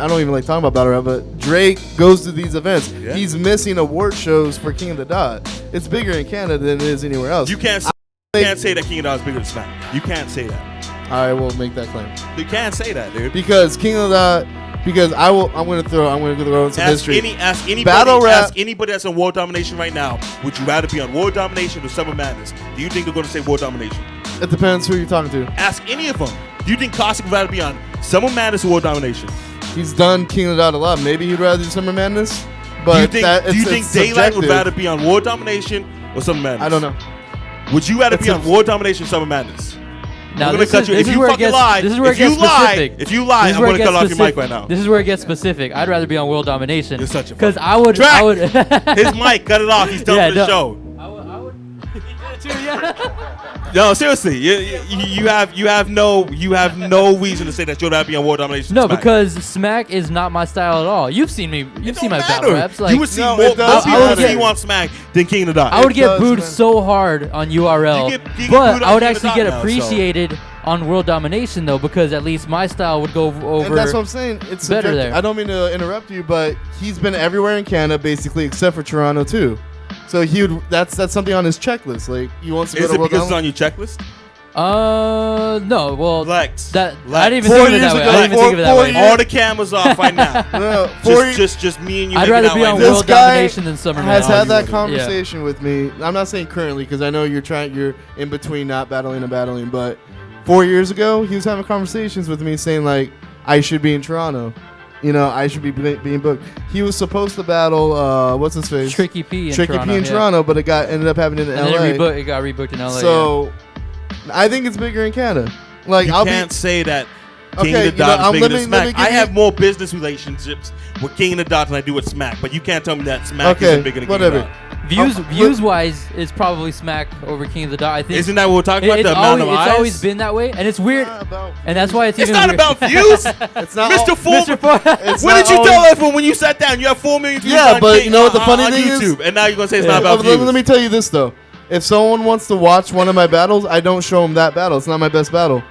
don't even like talking about battle rap. But Drake goes to these events. Yeah. He's missing award shows for King of the Dot. It's bigger in Canada than it is anywhere else. you can't say that King of the Dot is bigger than Smack. You can't say that. I will make that claim You can't say that, dude. because King of the Dot. Because I'm gonna throw in some history. Ask anybody. Battle rap- Ask anybody that's on World Domination right now. Would you rather be on World Domination or Summer Madness? Do you think they're going to say World Domination? It depends who you're talking to. Ask any of them. Do you think Cossack would rather be on Summer Madness or World Domination? He's done King of the Dot a lot. Maybe he'd rather do Summer Madness. But do you think, that, do you it's think Daylight would subjective. rather be on World Domination or Summer Madness? I don't know. Would you rather It's be a- on World Domination or Summer Madness? Now I'm gonna this cut is, you. this If is you where it fucking gets. lie, This is where if it gets you lie, specific. if you lie, This is I'm where gonna it cut gets off your mic specific. right now. This is where it gets specific. I'd rather be on World Domination. You're such a because fucking- I would. Drac! I would. His mic, cut it off. He's done Yeah, for the no. show. I would. Yeah. No, seriously, you have no reason to say that you'll not be on World Domination. No, Smack. because Smack is not my style at all. You've seen me. You've seen my Don't battle matter. raps. Like you would see No, more it does people matter. see you on Smack than King of the Dot. I would It get does, booed man. so hard on URL, You get booed but on I would King of the actually get Dot now, so- appreciated on World Domination though, because at least my style would go over. And that's what I'm saying. It's better subjective. there. I don't mean to interrupt you, but he's been everywhere in Canada basically except for Toronto too. So he would. That's something on his checklist. Like he wants to go Is to it World because it's Domination. on your checklist? No. Well, Lex. that Lex. I didn't even 4 think of it years that way. ago, I didn't even think of it that four way. years- All the cameras off right now. No, 4 years. just me and you. I'd making rather out be right on now. This World guy Domination than Summer has Madness. had that Yeah. conversation with me. I'm not saying currently because I know you're in between not battling and battling, but 4 years ago he was having conversations with me saying like I should be in Toronto. You know, I should be being booked. He was supposed to battle what's his face? Tricky P in Tricky Toronto. P in yeah. Toronto, but it ended up happening in And LA. then it got rebooked in LA. So I think it's bigger in Canada. Like You I'll can't be say that King Okay, of the you know, Dot is bigger let than me Smack. give I you- have more business relationships with King of the Dot than I do with Smack, but you can't tell me that Smack Okay, isn't bigger than whatever. King of the Dot. Views wise, it's probably Smack over King of the Dot. I think Isn't that what we're talking about? it's The amount of always, eyes? it's always been that way, and it's weird, and that's why it's It's even not weird. about views, It's not Mr. all- Fool. Mr. Four. It's When not did you tell always- everyone when you sat down you have 4 million views Yeah, on but King- you know what the on- funny on thing is? YouTube, and now you're gonna say it's Yeah. not about views. Let me tell you this though. If someone wants to watch one of my battles, I don't show them that battle. It's not my best battle.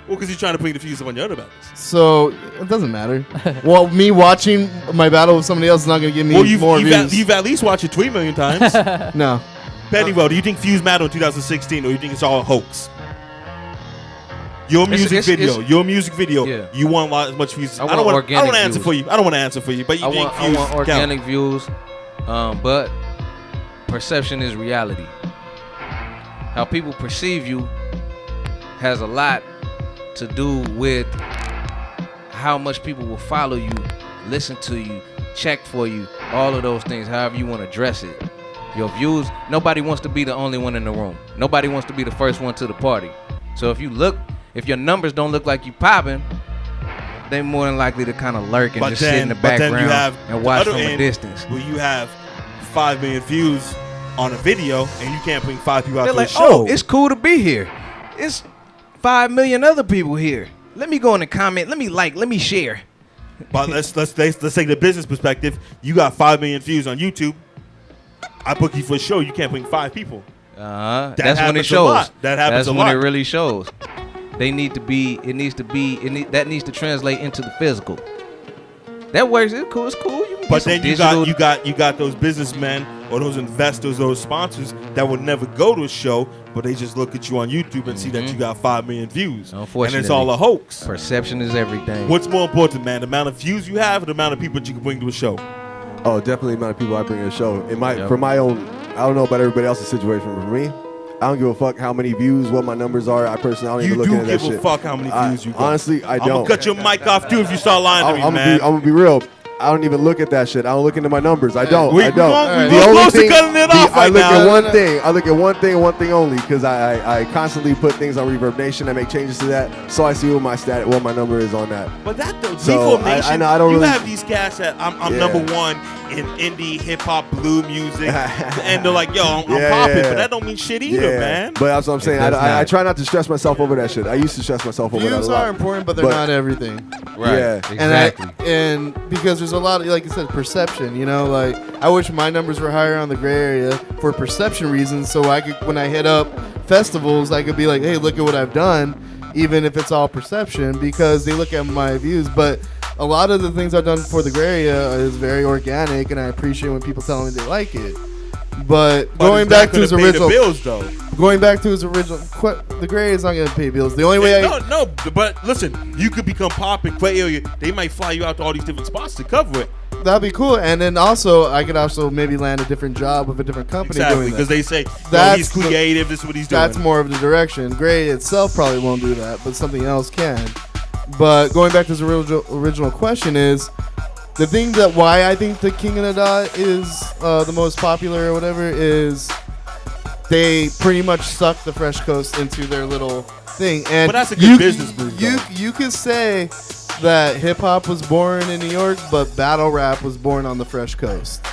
Well, because you're trying to bring the views up on your other battles. So it doesn't matter. Well, me watching my battle with somebody else is not going to give me Well, more views. you've at least watched it 3 million times. No. Pennywell, do you think views matter in 2016, or you think it's all a hoax? Your music video. Yeah. You want as much views? I I don't want want organic to answer views. for you. I don't want to answer for you, but you I think want views organic count. views, but perception is reality. How people perceive you has a lot to do with how much people will follow you, listen to you, check for you, all of those things, however you want to dress it. Your views, nobody wants to be the only one in the room. Nobody wants to be the first one to the party. So if your numbers don't look like you popping, they more than likely to kind of lurk and just sit in the background and watch from a distance. Where you have 5 million views on a video and you can't bring 5 people out They're to like, the show. oh, it's cool to be here. It's 5 million other people here. Let me go in the comment. Let me share. But let's take the business perspective. You got 5 million views on YouTube. I book you for a show. You can't bring 5 people. That's when it shows. That happens That's a when lot. it really shows. That needs to translate into the physical. That works. It's cool. It's cool. You can But get then some you got those businessmen or those investors, those sponsors that would never go to a show, but they just look at you on YouTube and see that you got 5 million views. Unfortunately, and it's all a hoax. Perception is everything. What's more important, man? The amount of views you have or the amount of people that you can bring to a show? Oh, definitely the amount of people I bring to the show. For my own, I don't know about everybody else's situation, but for me, I don't give a fuck how many views, what my numbers are. I personally, I don't even look into that shit. You do give a fuck how many views you got. Honestly, I don't. I'm going to cut your mic off, too, if you start lying to me, man. I'm going to be real. I don't even look at that shit. I don't look into my numbers. I don't. We're close to cutting it off I right look now. at one thing. I look at one thing and one thing only because I constantly put things on Reverb Nation. I make changes to that, so I see what my number is on that. But that though, So, Reform Nation, I know, I don't you really- have these cats that I'm number one in indie hip hop blue music, and they're like, yo, I'm Yeah, popping, yeah. but that don't mean shit either, man. But that's what I'm saying. It does I not. try not to stress myself over that shit. I used to stress myself over that a Views lot. are important, but they're But- not everything. Right. Yeah. Exactly. And because there's a lot of, like you said, perception. You know, like I wish my numbers were higher on the gray area for perception reasons, so I could, when I hit up festivals, I could be like, hey, look at what I've done, even if it's all perception, because they look at my views. But a lot of the things I've done for the gray area is very organic, and I appreciate when people tell me they like it. But going it's not back to gonna his pay the original, bills though. the gray is not going to pay bills. The only way No, but listen, you could become pop in Quay area. They might fly you out to all these different spots to cover it. that'd be cool. And then also, I could also maybe land a different job with a different company Exactly, doing because that. they say That's he's the- creative. This is what he's doing. That's more of the direction. Gray itself probably won't do that, but something else can. But going back to his original question is, the thing that why I think the King of the Dot is the most popular or whatever is they pretty much suck the Fresh Coast into their little thing. And But that's a good business move, though. You could say that hip hop was born in New York, but battle rap was born on the Fresh Coast.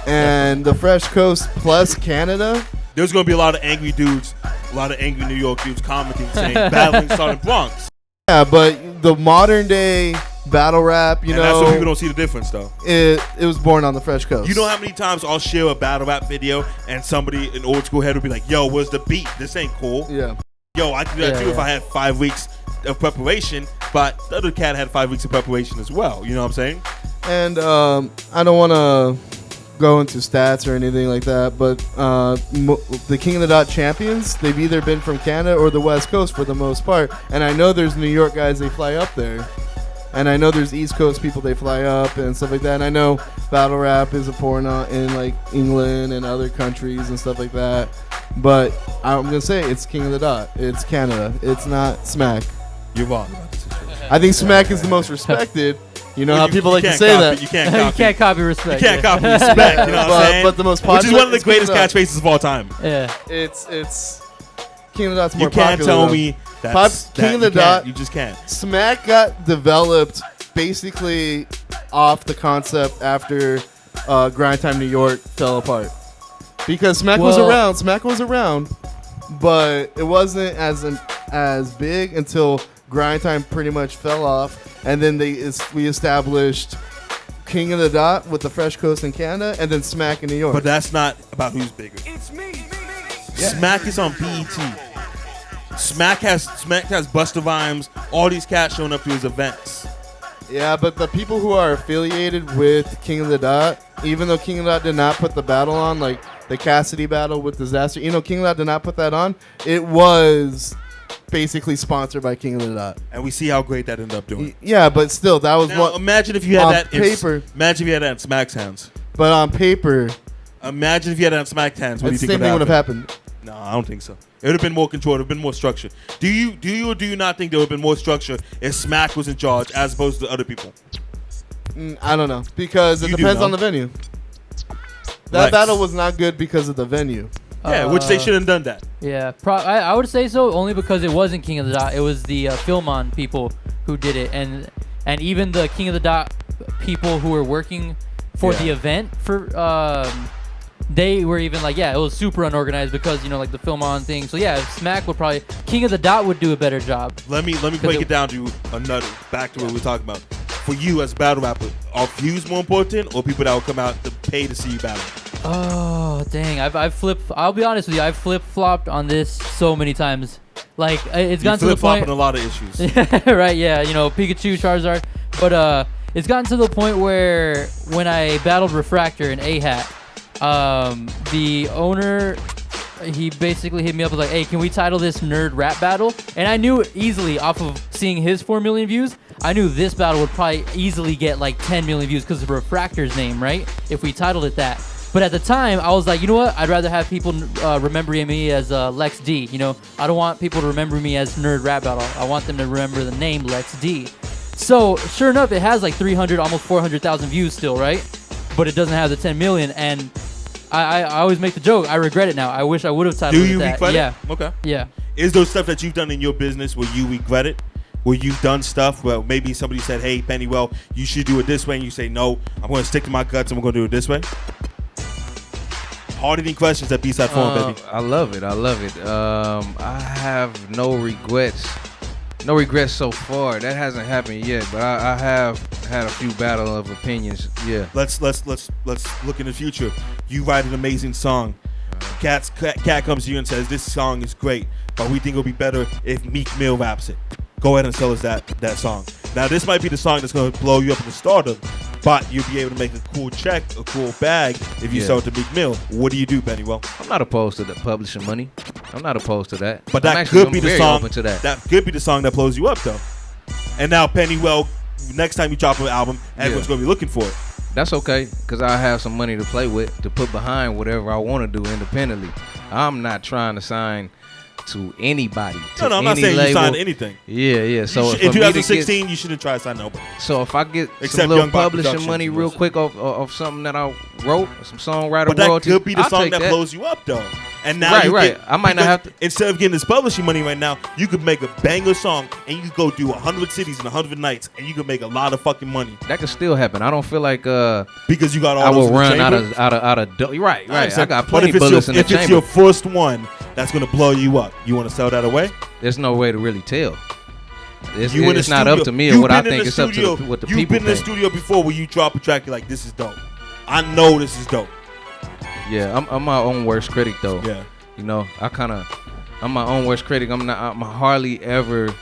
And the Fresh Coast plus Canada. There's gonna be a lot of angry dudes, a lot of angry New York dudes commenting saying battling Southern Bronx. Yeah, but the modern day battle rap, you And that's what know, people don't see the difference though. it was born on the Fresh Coast. You know how many times I'll share a battle rap video and somebody, an old school head, will be like, yo, where's the beat? This ain't cool. Yeah. Yo, I could do that Yeah, too if yeah. I had 5 weeks of preparation, but the other cat had 5 weeks of preparation as well. You know what I'm saying? And I don't want to go into stats or anything like that, but the King of the Dot champions, they've either been from Canada or the West Coast for the most part. And I know there's New York guys, they fly up there. And I know there's East Coast people, they fly up and stuff like that. And I know battle rap is a porn in like England and other countries and stuff like that. But I'm going to say it's King of the Dot. It's Canada. It's not Smack. You're wrong. I think Smack is the most respected. You know how people like to can't say copy- that. You can't you copy. can't copy respect. You can't copy respect. You know what I'm saying? But the most Which is popular, one of the it's King greatest of the Dot. catchphrases of all time. Yeah. It's King of the Dot's more You can't popular. tell though. me that's King of the you can't. Dot. You just can't. Smack got developed basically off the concept after Grind Time New York fell apart. Because Smack was around, but it wasn't as big until Grind Time pretty much fell off, and then we established King of the Dot with the Fresh Coast in Canada, and then Smack in New York. But that's not about who's bigger. It's me. Smack is on BET. Smack has Busta Rhymes, all these cats showing up to his events. Yeah, but the people who are affiliated with King of the Dot, even though King of the Dot did not put the battle on, like the Cassidy battle with Disaster, King of the Dot did not put that on. It was basically sponsored by King of the Dot. And we see how great that ended up doing. Yeah, but still, that was Now, what. imagine if you had on that paper. Imagine if you had that in Smack's hands. But on paper, Imagine if you had that in Smack's hands. What do you the think same thing would have happened? happened. No, I don't think so. It would have been more control. It would have been more structure. Do you or do you not think there would have been more structure if Smack was in charge as opposed to other people? I don't know, because it You do depends know. on the venue. That Lex. battle was not good because of the venue. Yeah, which they shouldn't have done that. Yeah, I would say so only because it wasn't King of the Dot. It was the Filmon people who did it, and even the King of the Dot people who were working for the event they were even like, it was super unorganized because like the Filmon thing. So yeah, Smack would probably King of the Dot would do a better job. Let me break it down to another back to what we're talking about. For you as a battle rapper, are views more important or people that will come out to pay to see you battle? Oh dang! I've flipped. I'll be honest with you. I've flip flopped on this so many times. Like it's gotten to the point. Flip-flopping a lot of issues. Right? Yeah. Pikachu, Charizard. But it's gotten to the point where when I battled Refractor and A-Hat, the owner, he basically hit me up and was like, hey, can we title this nerd rap battle? And I knew easily off of seeing his 4 million views, I knew this battle would probably easily get like 10 million views because of Refractor's name, right? If we titled it that. But at the time, I was like, you know what? I'd rather have people remembering me as Lex D. I don't want people to remember me as Nerd Rap Battle. I want them to remember the name Lex D. So sure enough, it has like 300, almost 400,000 views still, right? But it doesn't have the 10 million. And I always make the joke. I regret it now. I wish I would have titled it that. regret Yeah. it? Okay. Yeah. Is there stuff that you've done in your business where you regret it? Where you've done stuff where maybe somebody said, hey, Pennywell, you should do it this way. And you say, no, I'm going to stick to my guts and we're going to do it this way? Hard-hitting questions at Bside Forum, baby. I love it. I have no regrets. No regrets so far. That hasn't happened yet, but I have had a few battle of opinions. Yeah. Let's look in the future. You write an amazing song. Cat comes to you and says, this song is great, but we think it'll be better if Meek Mill raps it. Go ahead and sell us that song. Now, this might be the song that's going to blow you up into stardom, but you'll be able to make a cool check, a cool bag if you sell it to Meek Mill. What do you do, Pennywell? I'm not opposed to the publishing money. I'm not opposed to that. But that could be the song. That could be the song that blows you up, though. And now, Pennywell, next time you drop an album, everyone's going to be looking for it. That's okay, because I have some money to play with to put behind whatever I want to do independently. I'm not trying to sign to anybody. No, I'm not saying you sign anything. Yeah. So in 2016, you shouldn't try to sign nobody. So if I get some little publishing money real quick off something that I wrote, some songwriter but that royalty, could be the song that blows you up, though. And now I might not have to. Instead of getting this publishing money right now, you could make a banger song and you could go do 100 cities in 100 nights and you could make a lot of fucking money. That could still happen. I don't feel like because you got all I those will in the run chamber. out of right. I got but plenty bullets in the chamber. If it's your first one that's gonna blow you up, you want to sell that away? There's no way to really tell. It's not up to me or what I think. It's up to what the people think. You've been in the studio before where you drop a track, you're like, this is dope. I know this is dope. Yeah, I'm my own worst critic though. Yeah. I'm my own worst critic. I'm hardly ever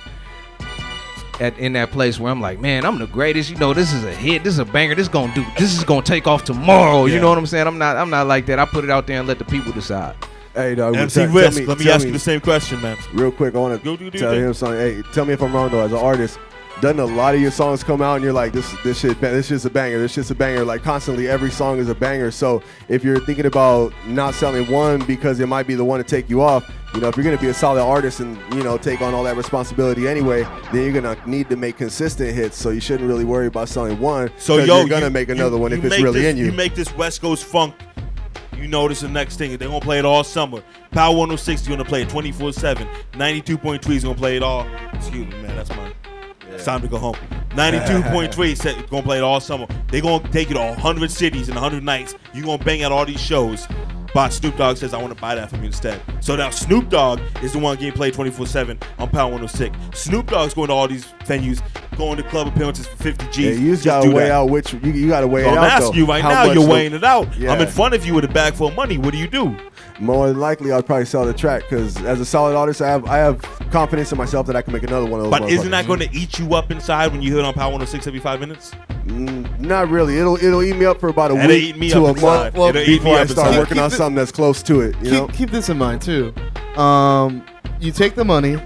in that place where I'm like, man, I'm the greatest. This is a hit. This is a banger. This is gonna take off tomorrow. Yeah. You know what I'm saying? I'm not like that. I put it out there and let the people decide. Hey, dog. MC Risk, let me ask you the same question, man. Real quick, I want to tell him something. Hey, tell me if I'm wrong though. As an artist, doesn't a lot of your songs come out and you're like, this shit's a banger. This shit's a banger. Like constantly, every song is a banger. So if you're thinking about not selling one because it might be the one to take you off, if you're gonna be a solid artist and take on all that responsibility anyway, then you're gonna need to make consistent hits. So you shouldn't really worry about selling one. So you're gonna make another one if it's really in you. You make this West Coast funk. This is the next thing. They're gonna play it all summer. Power 106 is gonna play it 24/7. 92.3 is gonna play it all. Excuse me, man. That's mine. It's time to go home. 92.3 is gonna play it all summer. They're gonna take it to 100 cities and 100 nights. You're gonna bang out all these shows. But Snoop Dogg says, I want to buy that from you instead. So now Snoop Dogg is the one getting played 24/7 on Power 106. Snoop Dogg's going to all these venues, going to club appearances for 50 G's. Yeah, you gotta weigh out which you gotta weigh it out. I'm asking you right now, you're weighing it out. Yeah. I'm in front of you with a bag full of money. What do you do? More than likely, I'd probably sell the track because as a solid artist, I have confidence in myself that I can make another one of those. But isn't that going to eat you up inside when you hit on Power 106 every 5 minutes? Not really. It'll eat me up for about a week to a month before I start working on something that's close to it. Keep this in mind too. You take the money,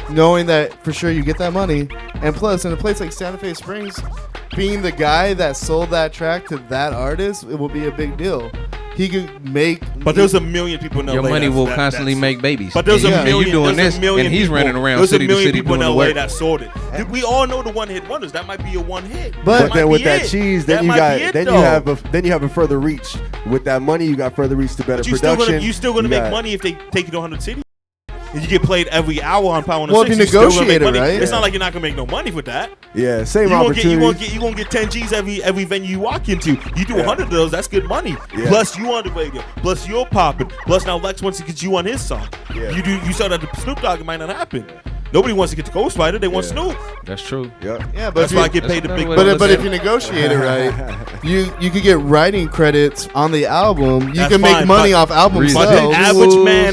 knowing that for sure you get that money, and plus in a place like Santa Fe Springs, being the guy that sold that track to that artist, it will be a big deal. he could make. But there's a million people in LA. Your money will constantly make babies. But there's a Yeah. million. And you doing there's this, a million and he's people, running around there's city a to million city people in doing the LA work. that sold it. We all know the one hit wonders. That might be your one hit. But Then with that it. cheese, That then you might got be it, then though. you have a further reach. With that money, you got further reach to better But you still production. gonna make money if they take you to 100 cities. And you get played every hour on Power 106. Well, if you you're still gonna make negotiate it, money. right? It's not like you're not gonna make no money with that. Yeah, same You opportunity. gonna get 10 G's every venue you walk into. You do 100 of those, that's good money. Yeah. Plus you on the radio. Plus you're popping. Plus now Lex wants to get you on his song. Yeah. You saw that the Snoop Dogg, it might not happen. Nobody wants to get the Ghost Rider. They want Yeah. Snoop. That's true. Yep. Yeah, but That's if why I you, get paid the That's big. another way but to if you negotiate it right, you could get writing credits on the album. You That's can make fine, money but- off album But But sales.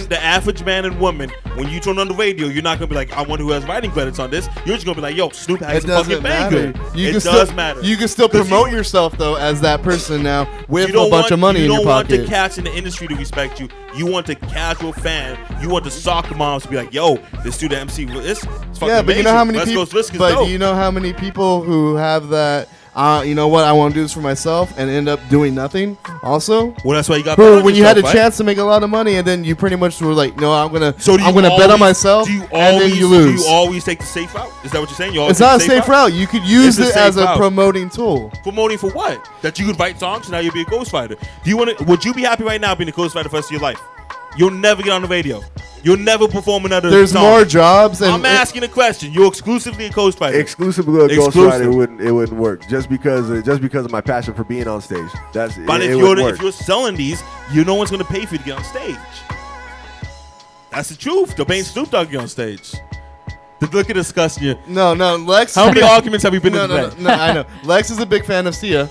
the average man and woman, when you turn on the radio, you're not gonna be like, I wonder who has writing credits on this. You're just gonna be like, yo, Snoop has It a fucking doesn't banger. matter. You It can does still, matter. You can still 'Cause promote you- yourself though as that person now with You a bunch of money in your You don't want pocket. the cats in the industry to respect you. You want the casual fan. You want the soccer moms to be like, yo, this student MC, this is fucking Yeah, but you know amazing. how many Let's people? Go Slisk is But dope. do you know how many people who have that? You know what? I want to do this for myself and end up doing nothing. Also, Well, that's why you got. who bet when on you had a yourself, right? chance to make a lot of money and then you pretty much were like, no, I'm gonna So do you bet on always- myself, do you and then you lose. Do you always take the safe route? Is that what you're saying? You always It's take not a the safe route. You could use It's a it as safe a route. promoting tool. Promoting for what? That you could write songs and now you'll be a ghostwriter. Do you want to? Would you be happy right now being a ghostwriter for the rest of your life? You'll never get on the radio. You'll never perform another There's song. more jobs, and I'm asking a question. You're exclusively a ghostwriter. Exclusively a Exclusive. ghostwriter it wouldn't work just because of my passion for being on stage. That's But it if wouldn't work. you're selling these, no one's gonna pay for you to get on stage. That's the truth. They're paying Snoop Dogg to get on stage. Look at discussing you. no, Lex. How many arguments have you been in no, today? no, I know. Lex is a big fan of Sia,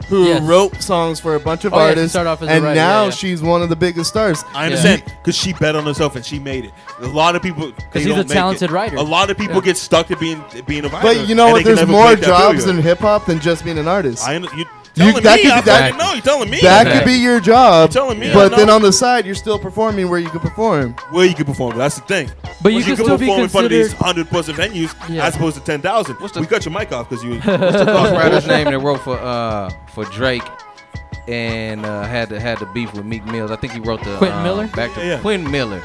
who Yes. wrote songs for a bunch of Oh, yeah, she artists, started off as a and writer, now yeah, yeah. she's one of the biggest stars. I understand because she bet on herself and she made it. A lot of people Because he's a talented writer. A lot of people Yeah. get stuck at being a writer. But you know and what? they can There's never more break that jobs barrier. in hip hop than just being an artist. You telling that me? could be- I that- fucking know. You telling me? That Okay. could be your job. You're telling me, but I then know. on the side, you're still performing where you can perform. Where you can perform. That's the thing. But you You can can still be perform in front of these considered. 100-person venues Yeah. as opposed to 10,000. What's the- We cut your mic off because you. What's the ghostwriter's name that wrote for Drake and had the beef with Meek Mills? I think he wrote the Quentin Miller? Back to Yeah. Quentin Miller.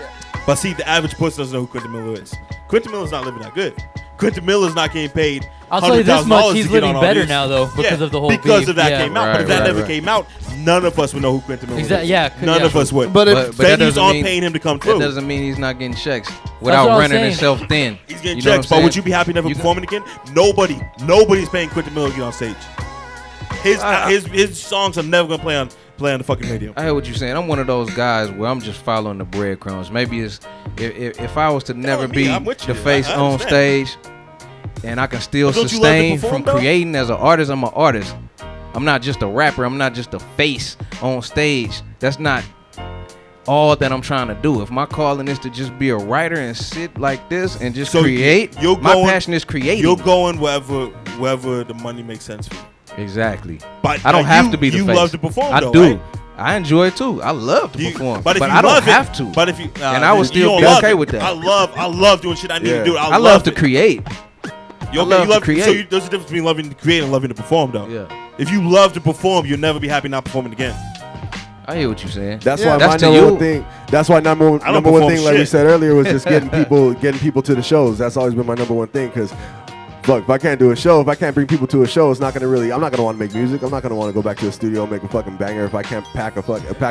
But see, the average person doesn't know who Quentin Miller is. Quentin Miller's not living that good. Quentin Miller's not getting paid. I'll tell you this $100,000 much: he's to get on living all better these. now, though, because of the whole because beef. of that Yeah. came out. But if that Right, never right. came out, none of us would know who Quentin Miller Exactly. is. Yeah. None yeah. of us would. But if But that venues doesn't aren't mean- paying him to come That through. doesn't mean he's not getting checks what without I'm running saying. himself thin. He's getting You know what checks, I'm but would saying? you be happy never You performing again? Nobody's paying Quentin Miller to get on stage. His songs are never gonna play on the fucking radio. I hear what you're saying. I'm one of those guys where I'm just following the breadcrumbs. Maybe it's if I was to never me, be I'm with the you. face I on understand. stage, and I can still But don't you love to sustain perform, from though? creating as an artist. I'm an artist. I'm not just a rapper. I'm not just a face on stage. That's not all that I'm trying to do. If my calling is to just be a writer and sit like this and just So create, you're my going- passion is creating. You're going wherever the money makes sense for you. Exactly. But I don't now have you- to be the you face. love to perform, I though, do. right? I enjoy it too. I love to You- perform, but if you I don't love it- have to. But if you And I would you still don't be love okay it. with that. I love doing shit I need Yeah. to do. I love to it. create. You I love to create. So there's a difference between loving to create and loving to perform, though. Yeah. If you love to perform, you'll never be happy not performing again. I hear what you're saying. That's Yeah. why That's my to number you. one thing. That's why number one perform thing, like we shit. said earlier, was just getting people to the shows. That's always been my number one thing. Because, look, if I can't do a show, if I can't bring people to a show, it's not gonna really. I'm not gonna want to make music. I'm not gonna want to go back to the studio and make a fucking banger if I can't pack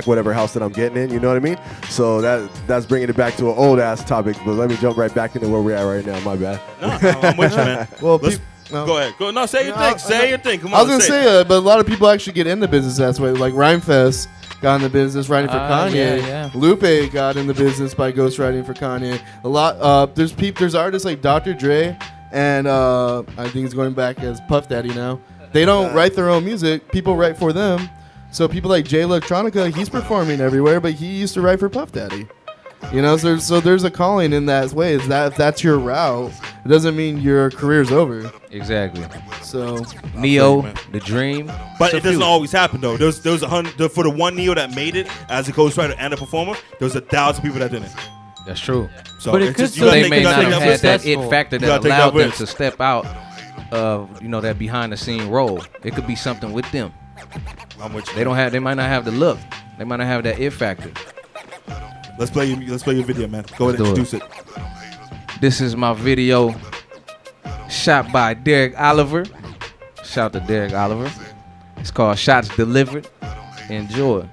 whatever house that I'm getting in. You know what I mean? So that's bringing it back to an old ass topic. But let me jump right back into where we're at right now. My bad. No, I'm with you, man. Well, Let's- no. go ahead. Go. No, say your No, thing. Say your thing. Come on. I was gonna say say, but a lot of people actually get into business that way. Like Rhymefest got in the business writing for Kanye. yeah. Lupe got in the business by ghostwriting for Kanye. A lot. There's artists like Dr. Dre, and I think he's going back as Puff Daddy now. They don't write their own music. People write for them. So people like Jay Electronica, he's performing everywhere, but he used to write for Puff Daddy. You know, so there's a calling in that way. Is that if that's your route, it doesn't mean your career's over. Exactly. So Neo, man. the dream. But It's a it doesn't few. always happen though. There's for the one Neo that made it as a ghostwriter and a performer. There was 1,000 people that didn't. That's true. So But it it's could just, still you gotta They take- may you gotta not take have that had risk. that successful. it factor You that gotta take that allowed them risk. to step out of that behind the scene role. It could be something with them. I'm with you. They might not have the look, They might not have that it factor. Let's play your video, man. Go ahead and introduce it. This is my video shot by Derek Oliver. Shout out to Derek Oliver. It's called Shots Delivered. Enjoy.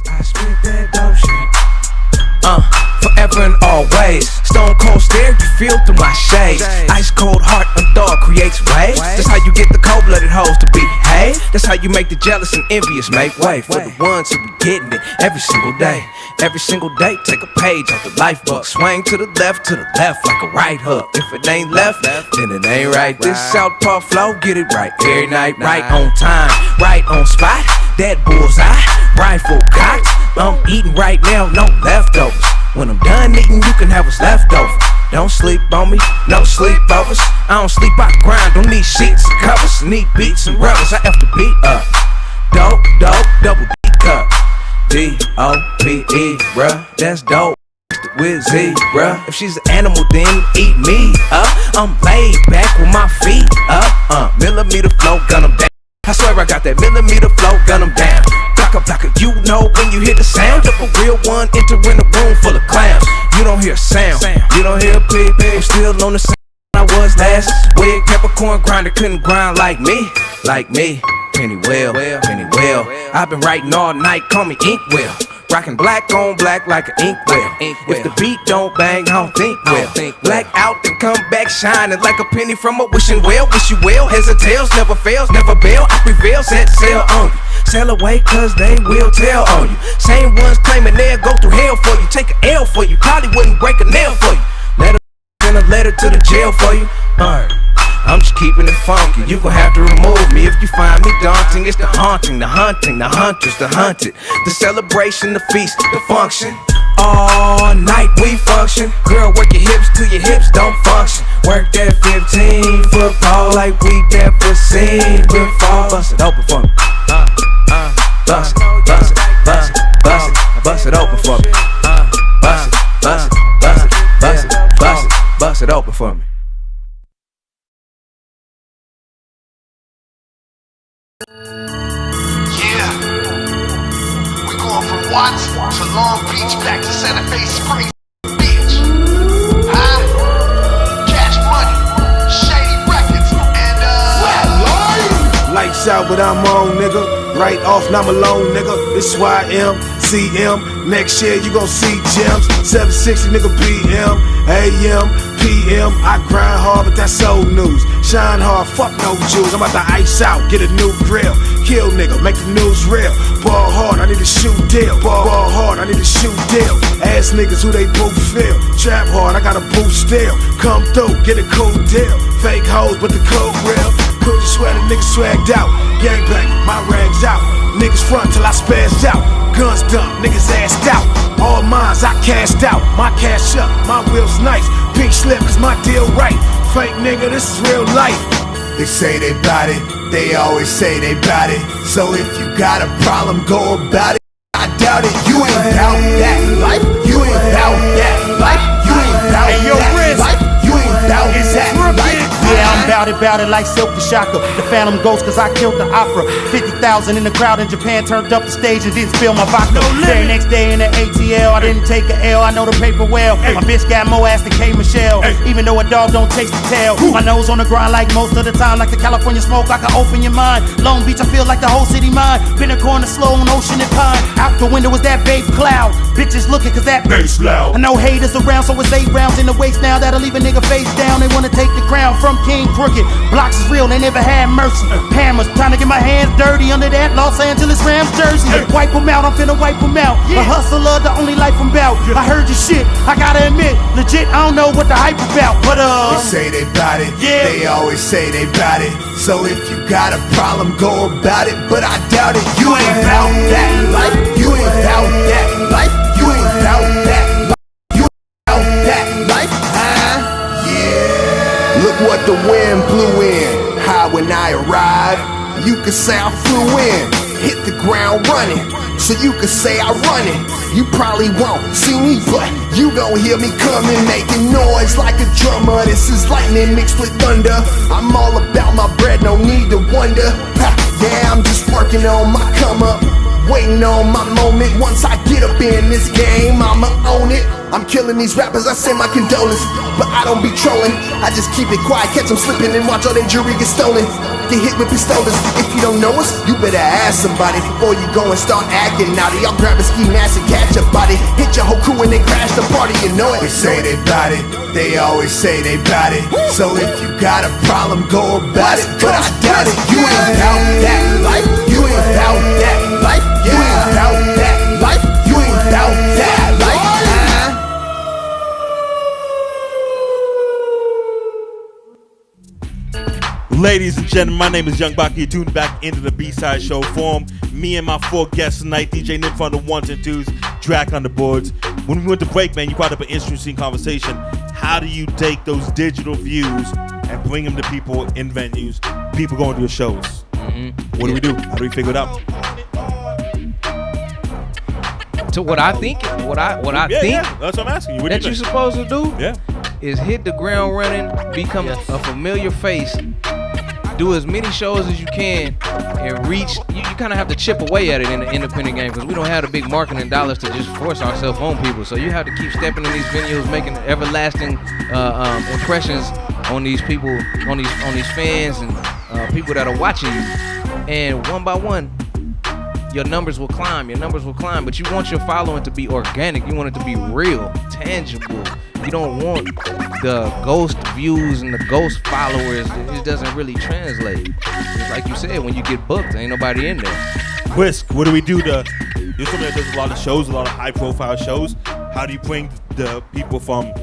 I spit that dope shit. Forever and always. Stone cold stare, you feel through my shades. Ice cold heart unthawed creates waves. That's how you get the cold blooded hoes to behave. That's how you make the jealous and envious make way for the ones who be getting it every single day. Every single day, take a page off the life book. Swing to the left like a right hook. If it ain't left, then it ain't right. This southpaw flow, get it right every night. Right on time, right on spot. That bullseye, rifle cocked. I'm eating right now, no leftovers. When I'm done eating, you can have what's left over. Don't sleep on me, no sleepovers. I don't sleep, I grind, don't need sheets and covers. Need beats and rubbers, I have to beat up. Dope, double D cup. D-O-P-E, bruh, that's dope. With Z, bruh. If she's an animal, then eat me up. I'm laid back with my feet up. Millimeter flow, gun 'em down. I swear I got that millimeter flow, gun 'em down. Blocker, you know when you hear the sound of a real one entering a room full of clowns. You don't hear sound, you don't hear pig. I'm still on the same I was last week. Peppercorn grinder couldn't grind like me. Penny Well. I've been writing all night, call me Inkwell. Rockin' black on black like an inkwell. If the beat don't bang, I don't think well. Black out and come back shining like a penny from a wishing well. Wish you well, heads or tails, never fails, never bail. I prevail, set sail on you. Sail away cause they will tell on you. Same ones claiming they'll go through hell for you. Take an L for you, probably wouldn't break a nail for you. Send a letter to the jail for you. I'm just keeping it funky. You gon' have to remove me if you find me daunting. It's the haunting, the hunting, the hunters, the hunted. The celebration, the feast, the function. All night we function. Girl, work your hips till your hips don't function. Work that 15-foot pole like we never seen before. Bust it open for me. Bust it open for me. Bust it open for me. Yeah, we going from Watts to Long Beach back to Santa Fe Springs Beach. Huh? Cash Money, Shady Records, and lights out, but I'm on, nigga. Right off, now I'm alone, nigga. This is why I am. CM, next year you gon' see gems. 760, nigga, PM, AM, PM. I grind hard, but that's old news. Shine hard, fuck no Jews. I'm about to ice out, get a new grill. Kill nigga, make the news real. Ball hard, I need a shoe deal. Ball hard, I need a shoe deal. Ass niggas who they both feel. Trap hard, I got a boost still. Come through, get a cool deal. Fake hoes, but the code real. Cool sweater, niggas swagged out. Gangbang, my rags out. Niggas front till I spaz out. Guns dump, niggas assed out. All mines I cashed out. My cash up, my wheels nice. Pink slip cause my deal right. Fake nigga, this is real life. they say they bout it. They always say they bout it. So if you got a problem, go about it. I doubt it. You ain't bout that life. You ain't bout that life. You ain't bout that life. You ain't bout that life. Yeah, I'm bout it like Silk the Shocker. The Phantom Ghost cause I killed the opera. 50,000 in the crowd in Japan, turned up the stage and didn't spill my vodka. Very next day in the ATL, I didn't take a L, I know the paper well. My bitch got more ass than K. Michelle. Even though a dog don't taste the tail. My nose on the grind like most of the time. Like the California smoke, I can open your mind. Long Beach, I feel like the whole city mine. Been a corner slow on Ocean and Pine. Out the window was that vape cloud. Bitches looking cause that bass loud. I know haters around, so it's 8 rounds in the waist now. That'll leave a nigga face down. They wanna take the crown from King Crooked. Blocks is real, they never had mercy. Hammers, trying to get my hands dirty under that Los Angeles Rams jersey. Wipe them out, I'm finna wipe them out. A hustler, the only life I'm bout. I heard your shit, I gotta admit, legit, I don't know what the hype about. But they say they bout it, they always say they bout it. So if you got a problem, go about it. But I doubt it. You ain't bout that life. You ain't bout that life. about that life. You ain't about that life, yeah. Look what the wind blew in. High when I arrived, you could say I flew in. Hit the ground running, so you could say I run it. You probably won't see me, but you gon' hear me coming, making noise like a drummer. This is lightning mixed with thunder. I'm all about my bread, no need to wonder. Ha, yeah, I'm just working on my come up, waiting on my moment. Once I get up in this game, I'ma own it. I'm killing these rappers, I send my condolences, but I don't be trolling. I just keep it quiet, catch them slipping and watch all their jewelry get stolen. Get hit with pistolas. If you don't know us, you better ask somebody before you go and start acting naughty. I'll grab a ski mask and catch a body, hit your whole crew and then crash the party, you know it. They say they bout it, they always say they bout it. So if you got a problem, go about it. But I doubt it. You ain't about that life. You ain't about that life. You ain't about that life. You ain't about that life. Ladies and gentlemen, my name is Young Baka. You're tuned back into the B-Side Show Forum. Me and my 4 guests tonight, DJ Nick on the 1s and 2s, Drac on the boards. When we went to break, man, you brought up an interesting conversation. How do you take those digital views and bring them to people in venues, people going to your shows? What do we do? How do we figure it out? To what I think, what I think. Yeah, that's what I'm asking you. What That do you you're think? supposed to do Yeah. is hit the ground running, become a familiar face, do as many shows as you can, and reach. You kind of have to chip away at it in the independent game because we don't have the big marketing dollars to just force ourselves on people. So you have to keep stepping in these venues, making everlasting impressions on these people, on these fans and people that are watching you. And one by one, your numbers will climb. But you want your following to be organic. You want it to be real, tangible. You don't want the ghost views and the ghost followers. It doesn't really translate. It's like you said, when you get booked, ain't nobody in there. Whisk, what do we do to... You're somebody that does a lot of shows, a lot of high-profile shows. How do you bring the people from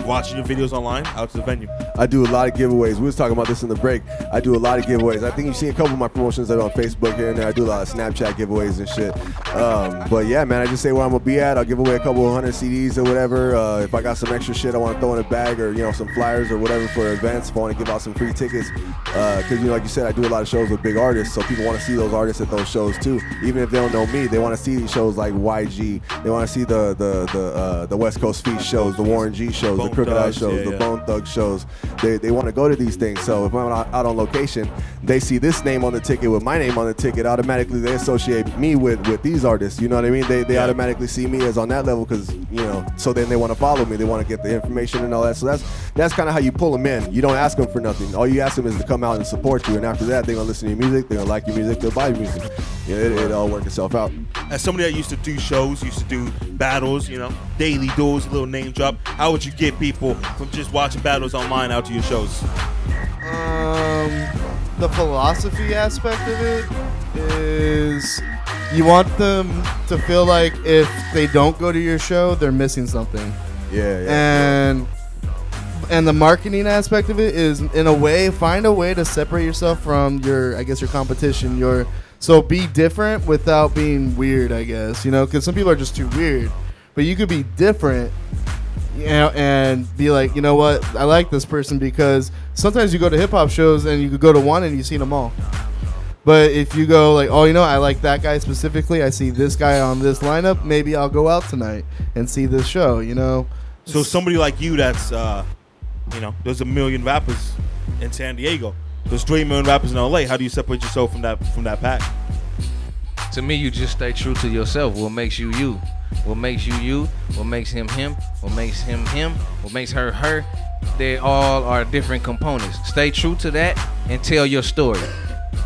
watching your videos online out to the venue? I do a lot of giveaways. We was talking about this in the break. I do a lot of giveaways. I think you've seen a couple of my promotions that are on Facebook here and there. I do a lot of Snapchat giveaways and shit. But yeah, man, I just say where I'm gonna be at. I'll give away a couple of 100 CDs or whatever. If I got some extra shit I want to throw in a bag, or some flyers or whatever for events. If I want to give out some free tickets, because like you said, I do a lot of shows with big artists, so people want to see those artists at those shows too. Even if they don't know me, they want to see these shows like YG. They want to see the West Coast Feast shows, the Warren G shows, Bone the Crooked Eye Thugs, shows, yeah, the Bone Thug shows. They want to go to these things. So if I'm out on location, they see this name on the ticket with my name on the ticket. Automatically, they associate me with these artists. You know what I mean? They automatically see me as on that level because So then they want to follow me. They want to get the information and all that. So that's kind of how you pull them in. You don't ask them for nothing. All you ask them is to come out and support you. And after that, they're gonna listen to your music. They're gonna like your music. They'll buy your music. It all work itself out. As somebody that used to do shows, used to do battles, daily duels, a little name drop, how would you get people from just watching battles online out to your shows? The philosophy aspect of it is you want them to feel like if they don't go to your show, they're missing something. Yeah. And the marketing aspect of it is, in a way, find a way to separate yourself from your competition. So be different without being weird, I guess, because some people are just too weird. But you could be different, and be like, you know what, I like this person, because sometimes you go to hip-hop shows and you could go to one and you've seen them all. But if you go like, oh, I like that guy specifically, I see this guy on this lineup, maybe I'll go out tonight and see this show, So somebody like you that's, there's 1 million rappers in San Diego. There's 3 million rappers in LA. How do you separate yourself from that pack? To me, you just stay true to yourself. What makes you you? What makes you you? What makes him him? What makes him him? What makes her her? They all are different components. Stay true to that and tell your story.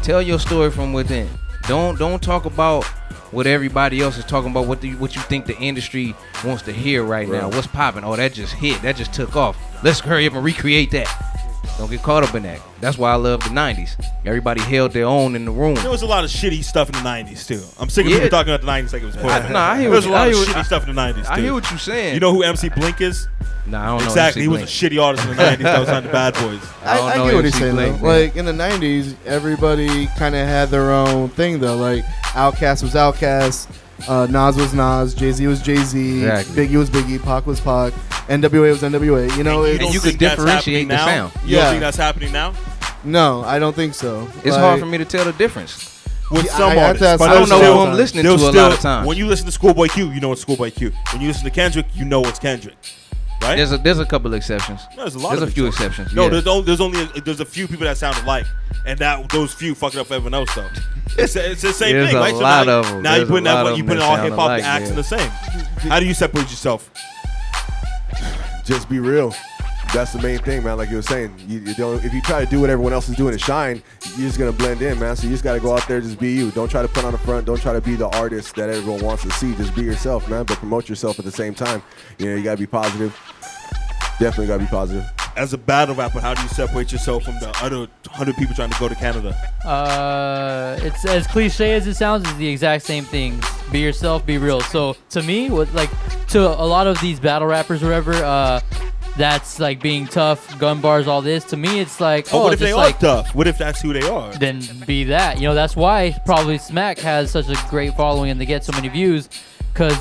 Tell your story from within. Don't talk about what everybody else is talking about. What you think the industry wants to hear right now? What's popping? Oh, that just hit. That just took off. Let's hurry up and recreate that. Don't get caught up in that. That's why I love the 90s. Everybody held their own in the room. There was a lot of shitty stuff in the 90s, too. I'm sick of people talking about the 90s like it was important. I hear there was what a lot of you- shitty stuff in the 90s, too. I hear what you're saying. You know who MC Blink is? Nah, I don't know. Exactly. MC He was a Blink. shitty artist in the 90s that was on the Bad Boys. I know get what he's MC saying, Blink, though. man. Like, in the 90s, everybody kind of had their own thing, though. Like, Outkast was Outkast. Nas was Nas, Jay-Z was Jay-Z, Exactly. Biggie was Biggie, Pac was Pac, NWA was NWA. You know, And it's, you think could that's differentiate happening the now? sound. You don't Yeah. think that's happening now? no, I don't think so. It's hard for me to tell the difference. With Yeah, some I have artists, to ask but I don't know still- who I'm listening they'll to a still- lot of times. When you listen to Schoolboy Q, you know it's Schoolboy Q. When you listen to Kendrick, you know it's Kendrick. Right? There's a couple exceptions. No, there's a lot There's of a few exceptions. No, yeah. there's a few people that sound alike, and those few fuck it up for everyone else though. It's the same There's thing, a right? lot now, of 'em. now you There's putting a lot that of you 'em putting that all sound hip hop alike, acting man. the same. How do you separate yourself? Just be real. That's the main thing, man. Like you were saying, you don't. If you try to do what everyone else is doing and shine, you're just gonna blend in, man. So you just gotta go out there, just be you. Don't try to put on the front. Don't try to be the artist that everyone wants to see. Just be yourself, man. But promote yourself at the same time. You know, you gotta be positive. Definitely gotta be positive. As a battle rapper, how do you separate yourself from the other 100 people trying to go to Canada? It's as cliche as it sounds. It's the exact same thing. Be yourself, be real. So to me, to a lot of these battle rappers, or whatever, that's like being tough, gun bars, all this. To me, it's like, But what if just they like, are tough? What if that's who they are? then be that. You know, that's why probably Smack has such a great following and they get so many views. Cause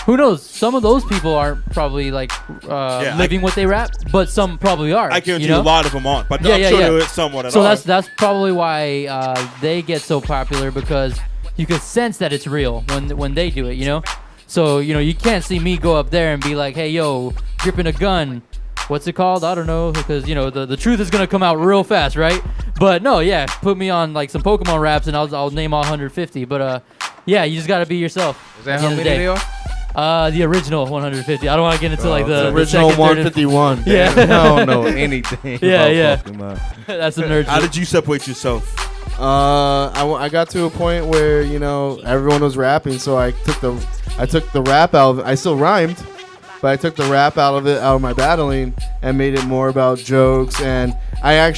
who knows? Some of those people aren't probably like living what they rap, but some probably are. I guarantee you know? a lot of them aren't, but Yeah, I'm yeah, sure yeah. there is someone that So are. that's probably why they get so popular, because you can sense that it's real when they do it, you know. So you can't see me go up there and be like, hey yo, gripping a gun, what's it called? I don't know, because the truth is gonna come out real fast, right? But no, yeah, put me on like some Pokemon raps and I'll name all 150. But yeah, you just gotta be yourself. Is that at the how end of many the they day. are? The original 150. I don't want to get into like the original second, third, and- 151. Yeah. I don't know anything. Yeah, about yeah. Pokemon. That's a nerd. How shit. did you separate yourself? I got to a point where everyone was rapping, so I took the rap out of it. I still rhymed, but I took the rap out of my battling and made it more about jokes. And I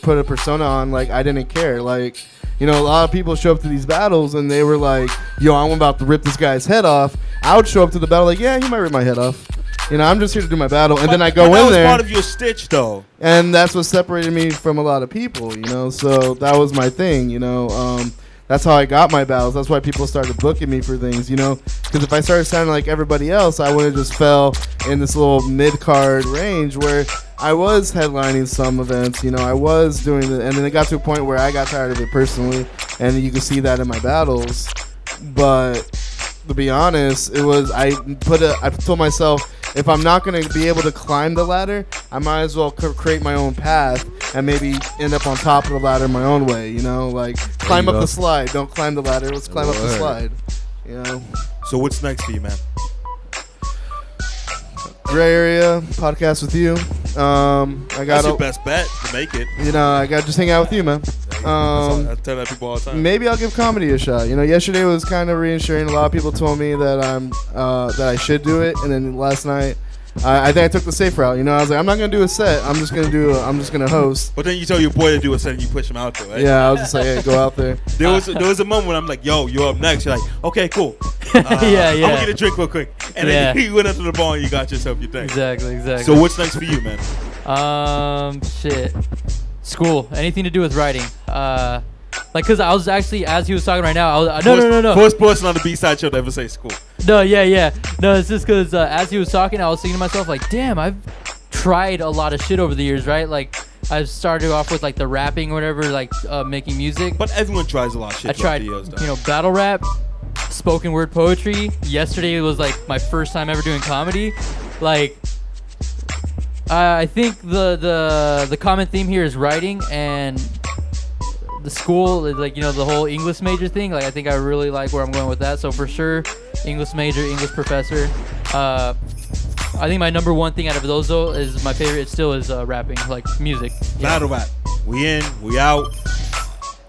put a persona on, like I didn't care. Like a lot of people show up to these battles and they were like, "Yo, I'm about to rip this guy's head off." I would show up to the battle like, "Yeah, he might rip my head off." I'm just here to do my battle, and then I go that in was there. part of your stitch, though. And that's what separated me from a lot of people, So that was my thing, That's how I got my battles. That's why people started booking me for things, Because if I started sounding like everybody else, I would have just fell in this little mid-card range where I was headlining some events, I was doing it. And then it got to a point where I got tired of it personally, and you can see that in my battles. But to be honest, I told myself, if I'm not going to be able to climb the ladder, I might as well create my own path and maybe end up on top of the ladder my own way, like climb up the slide. Don't climb the ladder. Let's climb up the slide, So what's next for you, man? Gray Area podcast with you. I got That's your best bet to make it. I got to just hang out with you, man. I tell that people all the time. Maybe I'll give comedy a shot. Yesterday was kind of reassuring. A lot of people told me that that I should do it, and then last night, I think I took the safe route. I was like, I'm not gonna do a set. I'm just gonna host. But then you tell your boy to do a set and you push him out there, right? Yeah, I was just like, hey, go out there. There was a moment when I'm like, yo, you're up next. You're like, okay, cool. Yeah, I'm yeah. gonna get a drink real quick. And Yeah. then you went up to the bar and you got yourself your thing. Exactly. So what's next for you, man? Shit. School. Anything to do with writing. Cause I was actually, as he was talking right now, I was no. First person on the B-side show to ever say school. No, yeah. No, it's just because as he was talking, I was thinking to myself, like, damn, I've tried a lot of shit over the years, right? Like, I started off with like the rapping or whatever, like making music. But everyone tries a lot of shit. I tried, throughout the years, though. battle rap, spoken word poetry. Yesterday was like my first time ever doing comedy. Like, I think the common theme here is writing, and the school, like, the whole English major thing. Like, I think I really like where I'm going with that. So for sure, English major, English professor. I think my number one thing out of those, though, is my favorite still is rapping, like music. Yeah. Battle rap. We in, we out.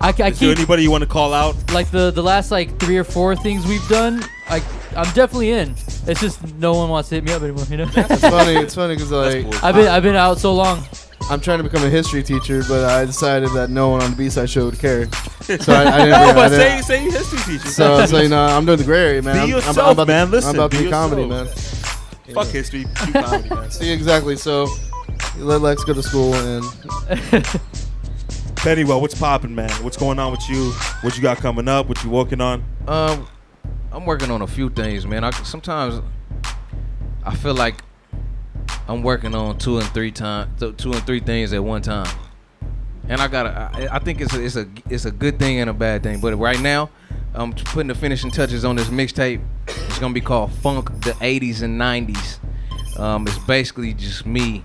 I Is there keep, anybody you want to call out? like the last like 3 or 4 things we've done. I'm definitely in. It's just no one wants to hit me up anymore. It's funny because like That's I've been out so long. I'm trying to become a history teacher, but I decided that no one on the B-side show would care. So I didn't. No, but I didn't- say history teacher. So I'm doing the gray area, man. Be I'm yourself, about man. To, Listen, I'm about to be do comedy, yourself. man. Fuck history. Do comedy, man. See, exactly. So let Lex go to school and Pennywell, what's popping, man? What's going on with you? What you got coming up? What you working on? I'm working on a few things, man. Sometimes I feel like I'm working on two and three things at one time, and I think it's a good thing and a bad thing. But right now, I'm putting the finishing touches on this mixtape. It's gonna be called Funk the 80s and 90s. It's basically just me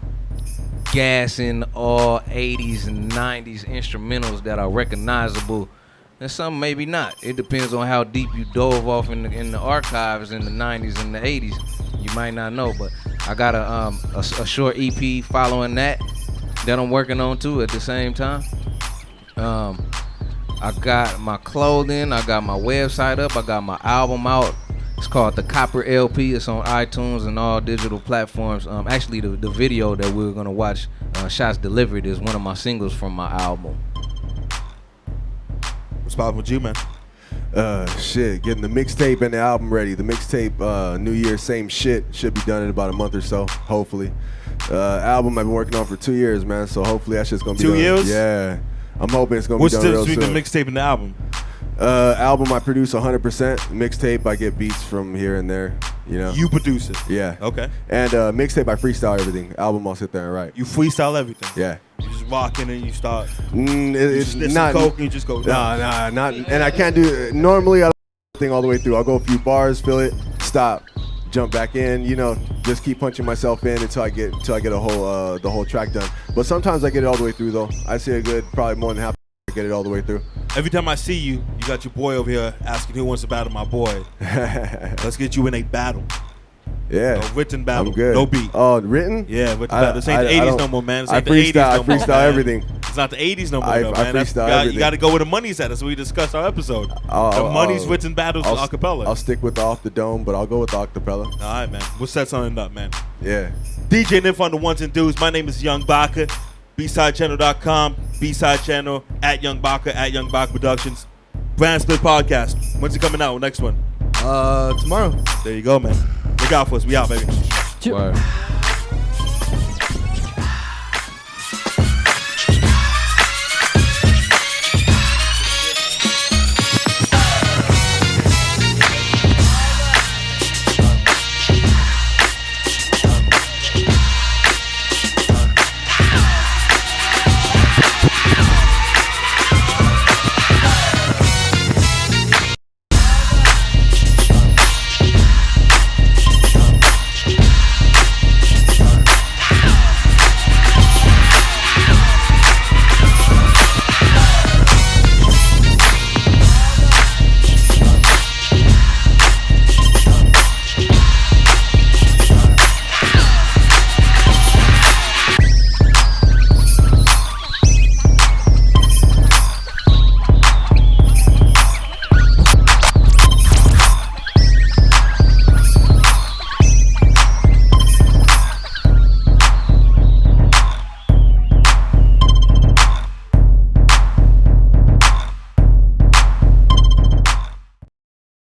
gassing all 80s and 90s instrumentals that are recognizable, and some maybe not. It depends on how deep you dove off in the archives in the 90s and the 80s. You might not know, but I got a short EP following that I'm working on too at the same time. I got my clothing, I got my website up, I got my album out. It's called The Copper LP. It's on iTunes and all digital platforms. Actually, the video that we're gonna watch, Shots Delivered, is one of my singles from my album. What's poppin' with you, man? Shit, getting the mixtape and the album ready. The mixtape, New Year, same shit. Should be done in about a month or so, hopefully. Album I've been working on for 2 years, man. So hopefully that shit's gonna be 2 done. years? Yeah, I'm hoping it's gonna What's be the done real difference soon. between the mixtape and the album? Album I produce 100%. Mixtape I get beats from here and there. You know. You produce it. Yeah. Okay. And mixtape I freestyle everything. Album I'll sit there and write. You freestyle everything. Yeah. You just rock in and you start. It's just not. coke and you just go. Nah, not. And I can't do. Normally I don't do the thing all the way through. I'll go a few bars, fill it, stop, jump back in. You know, just keep punching myself in until I get the whole track done. But sometimes I get it all the way through though. I see a good probably more than half. Get it all the way through. Every time I see you, you got your boy over here asking who wants to battle my boy. Let's get you in a battle. Yeah. A written battle. I'm good. No beat. Oh, written? Yeah, written battle. This ain't the 80s no more, man. This I ain't the 80s freestyle. no I more, freestyle man. everything. It's not the 80s no more, I man. freestyle everything. You got to go where the money's at. That's what we discussed our episode. The money's written battles with acapella. I'll stick with the Off the Dome, but I'll go with the acapella. All right, man. We'll set something up, man. Yeah. DJ Nif on the ones and dudes. My name is Young Baka. BsideChannel.com, B-Side Channel, at Young Baka, at Young Baka Productions. Brand Split Podcast. When's it coming out? Next one? Tomorrow. There you go, man. Look out for us. We out, baby. Word.